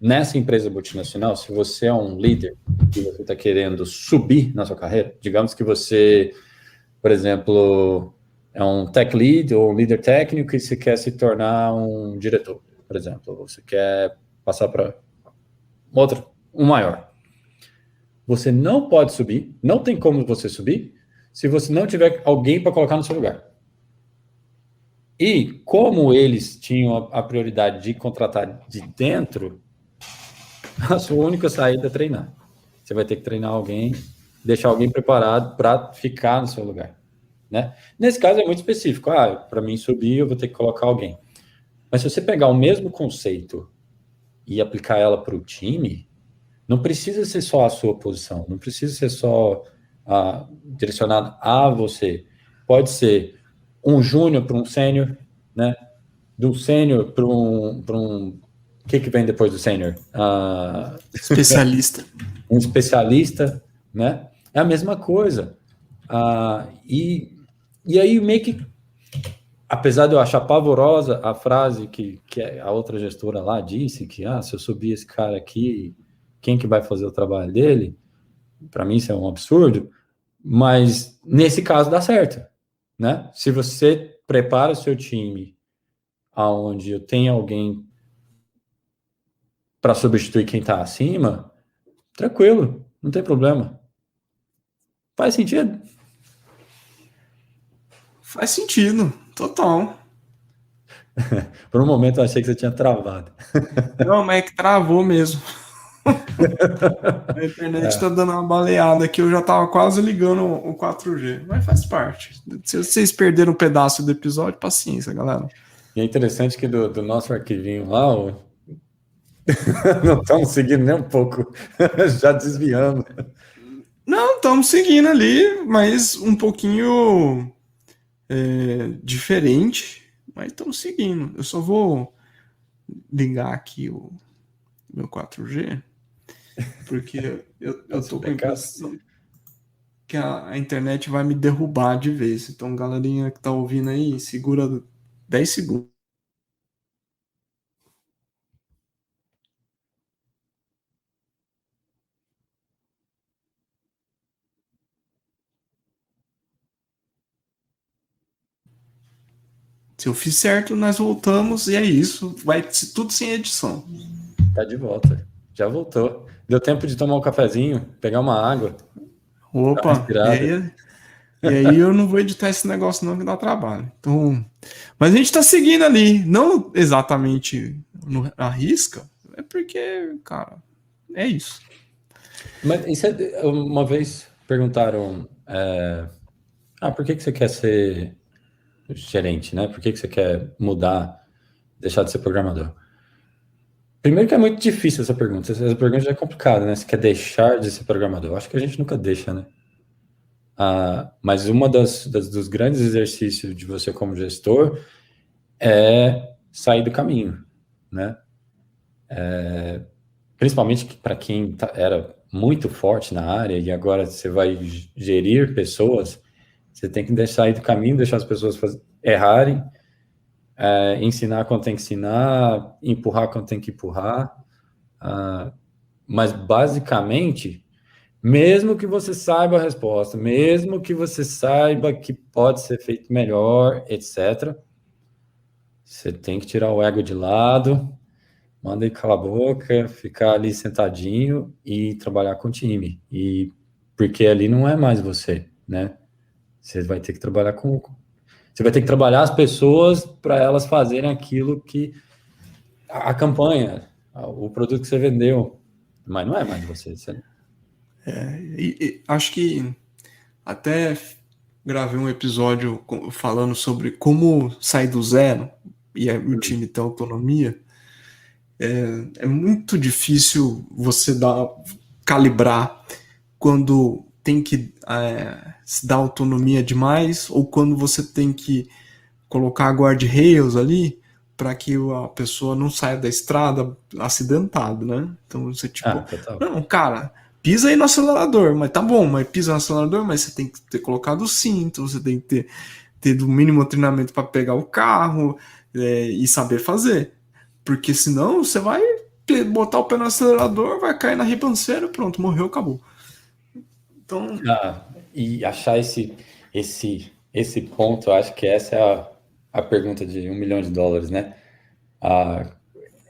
Nessa empresa multinacional, se você é um líder e você está querendo subir na sua carreira, digamos que você, por exemplo, é um tech lead ou um líder técnico e você quer se tornar um diretor, por exemplo, ou você quer passar para um maior. Você não pode subir, não tem como você subir, se você não tiver alguém para colocar no seu lugar. E como eles tinham a prioridade de contratar de dentro, a sua única saída é treinar. Você vai ter que treinar alguém, deixar alguém preparado para ficar no seu lugar, né? Nesse caso é muito específico. Para mim subir, eu vou ter que colocar alguém. Mas se você pegar o mesmo conceito e aplicar ela para o time, não precisa ser só a sua posição, não precisa ser só direcionado a você. Pode ser um júnior para um sênior, né? Do sênior para um... O que vem depois do sênior? Especialista. Um especialista, né? É a mesma coisa. E aí meio que, apesar de eu achar pavorosa a frase que a outra gestora lá disse, que se eu subir esse cara aqui, quem que vai fazer o trabalho dele? Para mim isso é um absurdo, mas nesse caso dá certo, né? Se você prepara o seu time aonde eu tenho alguém para substituir quem está acima, tranquilo, não tem problema. Faz sentido? Faz sentido, total. Por um momento eu achei que você tinha travado. Não, mas é que travou mesmo. A internet tá dando uma baleada aqui, eu já tava quase ligando o 4G, mas faz parte. Se vocês perderam um pedaço do episódio, paciência, galera. E é interessante que do nosso arquivinho lá, não estamos seguindo nem um pouco, já desviando. Não, estamos seguindo ali, mas um pouquinho diferente, mas estamos seguindo. Eu só vou ligar aqui o meu 4G, porque eu tô com a impressão que a internet vai me derrubar de vez. Então, galerinha que tá ouvindo aí, segura 10 segundos. Se eu fiz certo, nós voltamos e é isso. Vai ser tudo sem edição. Tá de volta. Já voltou. Deu tempo de tomar um cafezinho, pegar uma água. Opa, e aí eu não vou editar esse negócio não, que dá trabalho. Então, mas a gente tá seguindo ali, não exatamente à risca, é porque, cara, é isso. Mas isso uma vez perguntaram, por que você quer ser gerente, né? Por que você quer mudar, deixar de ser programador? Primeiro que é muito difícil essa pergunta. Essa pergunta já é complicada, né? Você quer deixar de ser programador? Eu acho que a gente nunca deixa, né? Mas uma dos grandes exercícios de você como gestor é sair do caminho, né? Principalmente para quem era muito forte na área e agora você vai gerir pessoas, você tem que sair do caminho, deixar as pessoas errarem, ensinar quando tem que ensinar, empurrar quando tem que empurrar. Mas, basicamente, mesmo que você saiba a resposta, mesmo que você saiba que pode ser feito melhor, etc., você tem que tirar o ego de lado, manda ele calar a boca, ficar ali sentadinho e trabalhar com o time. Porque ali não é mais você, né? Você vai ter que trabalhar Você vai ter que trabalhar as pessoas para elas fazerem aquilo que... A campanha, o produto que você vendeu, mas não é mais você. Acho que até gravei um episódio falando sobre como sair do zero e o time ter autonomia. É muito difícil você calibrar quando tem que se dar autonomia demais ou quando você tem que colocar guardrails ali para que a pessoa não saia da estrada acidentado, né? Então você não, cara, pisa aí no acelerador, mas tá bom, mas pisa no acelerador, mas você tem que ter colocado o cinto, você tem que ter o mínimo treinamento para pegar o carro e saber fazer. Porque senão você vai botar o pé no acelerador, vai cair na ribanceira, pronto, morreu, acabou. Então... e achar esse ponto, acho que essa é a pergunta de $1 milhão, né?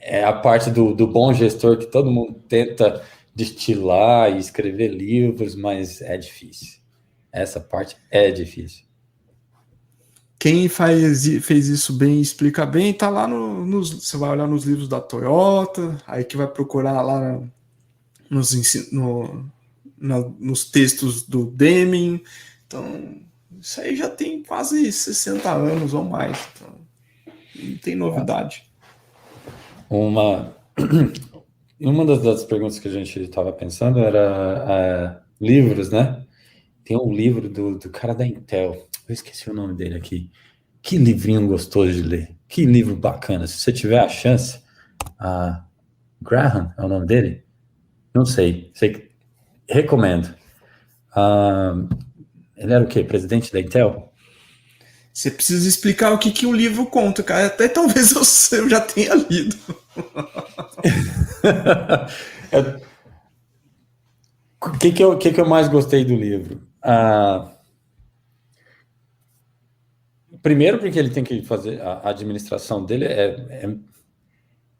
É a parte do bom gestor que todo mundo tenta destilar e escrever livros, mas é difícil. Essa parte é difícil. Quem fez isso bem, explica bem, tá lá você vai olhar nos livros da Toyota, aí que vai procurar lá nos textos do Deming. Então, isso aí já tem quase 60 anos ou mais. Então, não tem novidade. Uma das perguntas que a gente estava pensando era livros, né? Tem um livro do cara da Intel, eu esqueci o nome dele aqui. Que livrinho gostoso de ler, que livro bacana. Se você tiver a chance, Graham é o nome dele? Não sei recomendo. Ele era o quê? Presidente da Intel? Você precisa explicar o que o livro conta, cara. Até talvez eu já tenha lido. O que eu mais gostei do livro? Primeiro, porque ele tem que fazer a administração dele.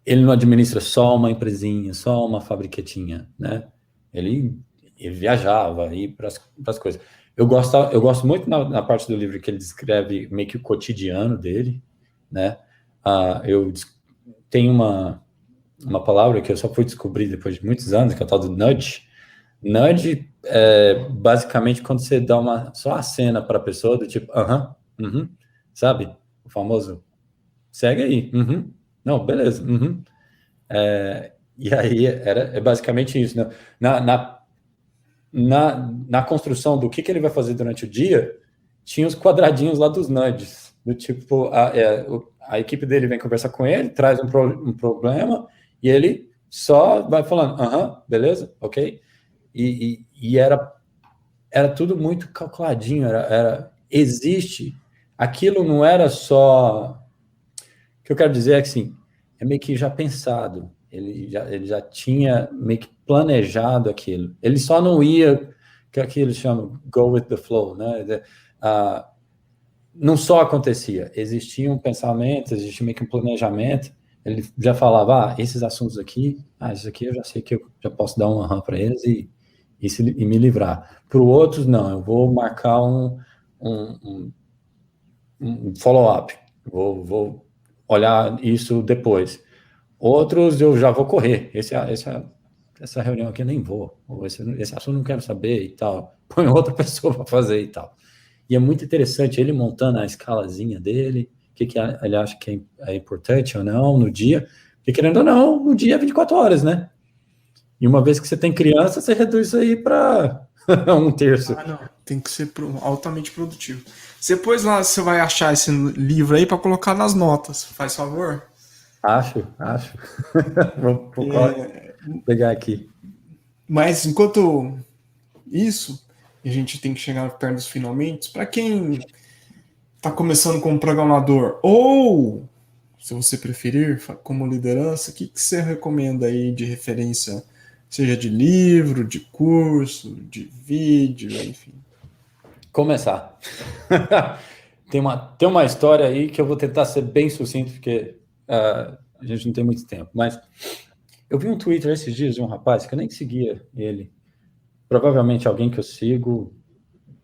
Ele não administra só uma empresinha, só uma fabriquetinha, né? Ele viajava, ia para as coisas. Eu gosto muito na parte do livro que ele descreve meio que o cotidiano dele, né? Eu tenho uma palavra que eu só fui descobrir depois de muitos anos, que é o tal do nudge. Nudge é basicamente quando você dá só a cena para a pessoa do tipo, sabe? O famoso, segue aí, não, beleza, e aí é basicamente isso, né? Na construção do que ele vai fazer durante o dia, tinha os quadradinhos lá dos nudges, do tipo, a equipe dele vem conversar com ele, traz um problema, e ele só vai falando, beleza, ok? E era tudo muito calculadinho, existe, aquilo não era só, o que eu quero dizer é que, assim, é meio que já pensado, ele já tinha meio que planejado aquilo, ele só não ia, que aqui eles chamam go with the flow, né? Não só acontecia, existia um pensamento, existia meio que um planejamento, ele já falava, esses assuntos aqui, isso aqui eu já sei que eu já posso dar um para eles e me livrar. Para os outros, não, eu vou marcar um follow-up, vou olhar isso depois. Outros eu já vou correr, essa reunião aqui eu nem vou, esse assunto eu não quero saber e tal, põe outra pessoa para fazer e tal. E é muito interessante ele montando a escalazinha dele, o que ele acha que é importante ou não no dia, porque querendo ou não, no dia é 24 horas, né? E uma vez que você tem criança, você reduz isso aí para 1/3. Não, tem que ser altamente produtivo. Depois lá você vai achar esse livro aí para colocar nas notas, faz favor? Acho. Vou pegar aqui. Mas enquanto isso, a gente tem que chegar perto dos finalmente. Para quem está começando como programador, ou, se você preferir, como liderança, o que você recomenda aí de referência, seja de livro, de curso, de vídeo, enfim? Começar. Tem uma história aí que eu vou tentar ser bem sucinto, porque a gente não tem muito tempo, mas eu vi um Twitter esses dias de um rapaz que eu nem seguia ele. Provavelmente alguém que eu sigo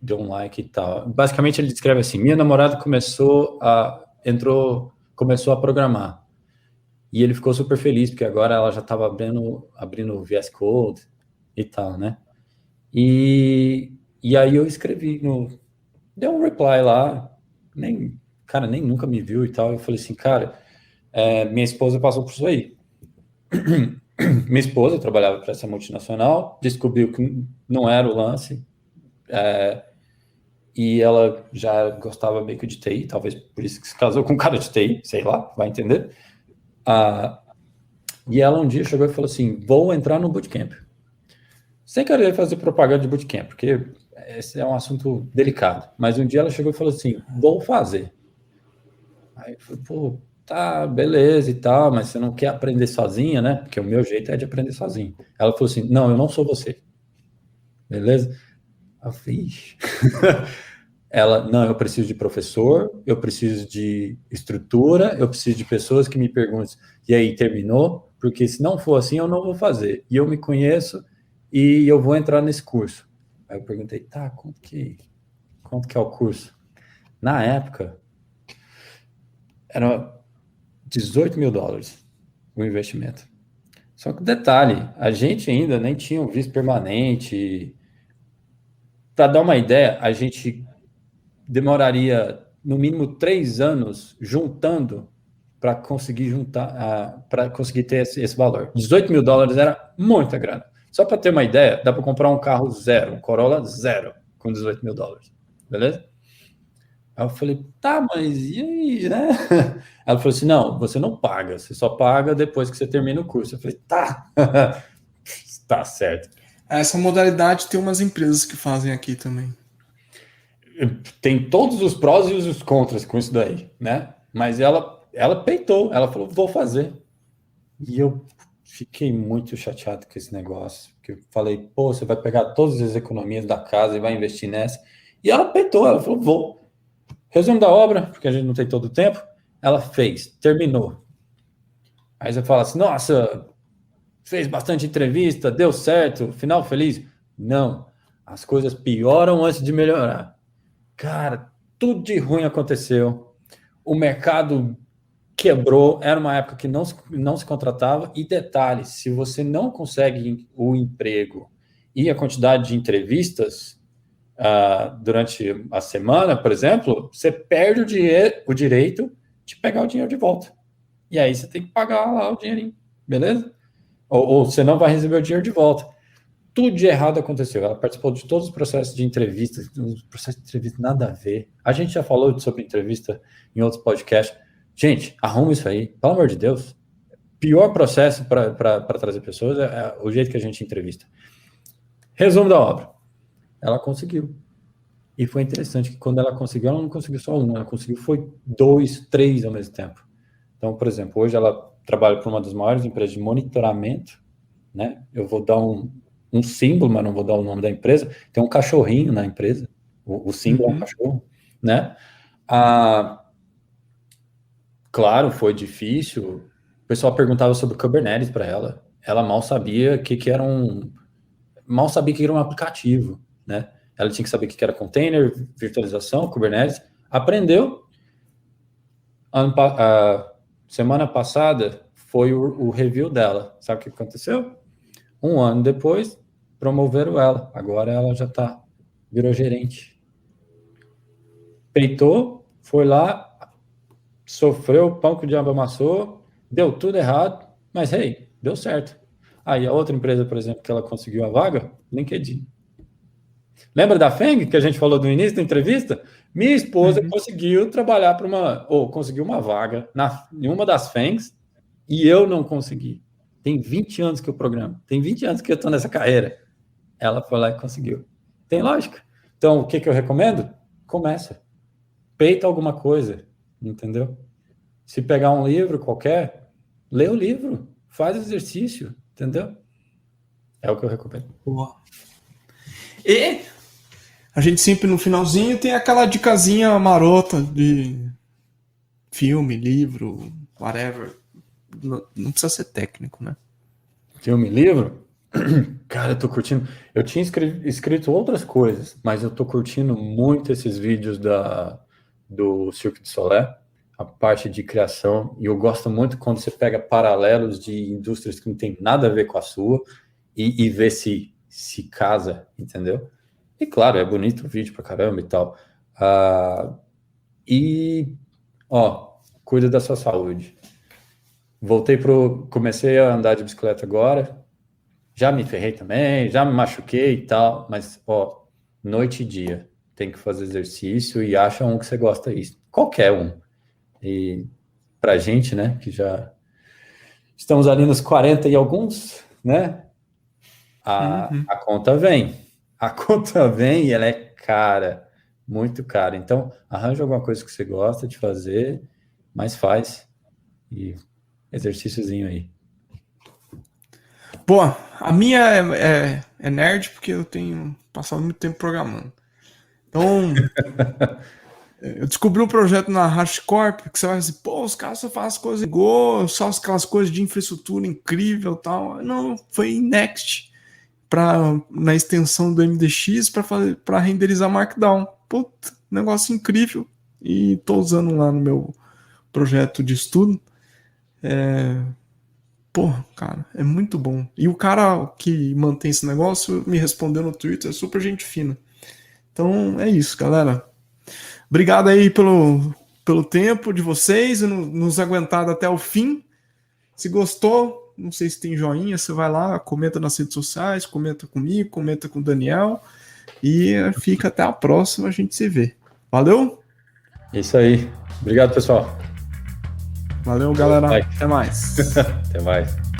deu um like e tal. Basicamente ele descreve assim: minha namorada começou a programar. E ele ficou super feliz, porque agora ela já estava abrindo o VS Code e tal, né? E aí eu escrevi, deu um reply lá, nem nunca me viu e tal. Eu falei assim, cara, minha esposa passou por isso aí. Minha esposa trabalhava para essa multinacional, descobriu que não era o lance, e ela já gostava meio que de TI, talvez por isso que se casou com um cara de TI, sei lá, vai entender. E ela um dia chegou e falou assim, vou entrar no bootcamp. Sem querer fazer propaganda de bootcamp, porque esse é um assunto delicado. Mas um dia ela chegou e falou assim, vou fazer. Aí eu falei, pô, tá, beleza e tal, mas você não quer aprender sozinha, né? Porque o meu jeito é de aprender sozinho. Ela falou assim, não, eu não sou você. Beleza? Eu fiz. Ela, não, eu preciso de professor, eu preciso de estrutura, eu preciso de pessoas que me perguntem, e aí, terminou? Porque se não for assim, eu não vou fazer. E eu me conheço, e eu vou entrar nesse curso. Aí eu perguntei, tá, quanto que é o curso? Na época, era $18 mil o investimento. Só que detalhe, a gente ainda nem tinha um visto permanente. Para dar uma ideia, a gente demoraria no mínimo 3 anos juntando para conseguir juntar, para conseguir ter esse valor. $18 mil era muita grana. Só para ter uma ideia, dá para comprar um carro zero, um Corolla zero, com $18 mil. Beleza? Aí eu falei, tá, mas e aí, né? Ela falou assim, não, você não paga, você só paga depois que você termina o curso. Eu falei, tá, tá certo. Essa modalidade tem umas empresas que fazem aqui também. Tem todos os prós e os contras com isso daí, né? Mas ela peitou, ela falou, vou fazer. E eu fiquei muito chateado com esse negócio, porque eu falei, pô, você vai pegar todas as economias da casa e vai investir nessa. E ela peitou, ela falou, vou. Resumo da obra, porque a gente não tem todo o tempo, ela fez, terminou. Aí você fala assim, nossa, fez bastante entrevista, deu certo, final feliz. Não, as coisas pioram antes de melhorar. Cara, tudo de ruim aconteceu. O mercado quebrou, era uma época que não se contratava. E detalhe, se você não consegue o emprego e a quantidade de entrevistas durante a semana, por exemplo, você perde o direito de pegar o dinheiro de volta. E aí você tem que pagar lá o dinheirinho, beleza? Ou você não vai receber o dinheiro de volta. Tudo de errado aconteceu. Ela participou de todos os processos de entrevista, os processos de entrevista nada a ver. A gente já falou sobre entrevista em outros podcasts. Gente, arruma isso aí, pelo amor de Deus. Pior processo para trazer pessoas é o jeito que a gente entrevista. Resumo da obra. Ela conseguiu. E foi interessante que quando ela não conseguiu só um, ela conseguiu foi 2, 3 ao mesmo tempo. Então, por exemplo, hoje ela trabalha para uma das maiores empresas de monitoramento, né? Eu vou dar um símbolo, mas não vou dar o nome da empresa. Tem um cachorrinho na empresa. O símbolo é um cachorro, né? Claro, foi difícil. O pessoal perguntava sobre Kubernetes para ela. Ela mal sabia que era um aplicativo, né? Ela tinha que saber o que era container, virtualização, Kubernetes. Aprendeu. Semana passada foi o review dela. Sabe o que aconteceu? 1 ano depois, promoveram ela. Agora ela já virou gerente. Peitou, foi lá, sofreu, pão que o diabo amassou, deu tudo errado, mas, hey, deu certo. Aí a outra empresa, por exemplo, que ela conseguiu a vaga, LinkedIn. Lembra da Feng, que a gente falou no início da entrevista? Minha esposa conseguiu trabalhar conseguiu uma vaga em uma das Fengs e eu não consegui. Tem 20 anos que eu programo, tem 20 anos que eu estou nessa carreira. Ela foi lá e conseguiu. Tem lógica. Então, o que eu recomendo? Começa. Peita alguma coisa, entendeu? Se pegar um livro qualquer, lê o livro, faz exercício, entendeu? É o que eu recomendo. Boa. E a gente sempre no finalzinho tem aquela dicasinha marota de filme, livro, whatever. Não precisa ser técnico, né? Filme, livro? Cara, eu tô curtindo. Eu tinha escrito outras coisas, mas eu tô curtindo muito esses vídeos do Cirque du Soleil, a parte de criação, e eu gosto muito quando você pega paralelos de indústrias que não tem nada a ver com a sua e vê se casa, entendeu? E claro, é bonito o vídeo pra caramba e tal. Cuida da sua saúde. Comecei a andar de bicicleta agora, já me ferrei também, já me machuquei e tal, mas, noite e dia, tem que fazer exercício e acha um que você gosta disso. Qualquer um. E pra gente, né, que já estamos ali nos 40 e alguns, né, a conta vem. A conta vem e ela é cara, muito cara. Então, arranja alguma coisa que você gosta de fazer, mas faz. E exercíciozinho aí. Pô, a minha é nerd porque eu tenho passado muito tempo programando. Então, eu descobri um projeto na HashiCorp que você vai dizer, pô, os caras só fazem coisas em Go, só aquelas coisas de infraestrutura incrível e tal. Não, foi em Next. na extensão do MDX para renderizar Markdown. Puta, negócio incrível. E tô usando lá no meu projeto de estudo. Pô, cara, é muito bom. E o cara que mantém esse negócio me respondeu no Twitter, é super gente fina. Então é isso, galera. Obrigado aí pelo tempo de vocês e nos aguentado até o fim. Se gostou, não sei se tem joinha, você vai lá, comenta nas redes sociais, comenta comigo, comenta com o Daniel e fica até a próxima, a gente se vê. Valeu? Isso aí. Obrigado, pessoal. Valeu, galera. Até mais. Até mais.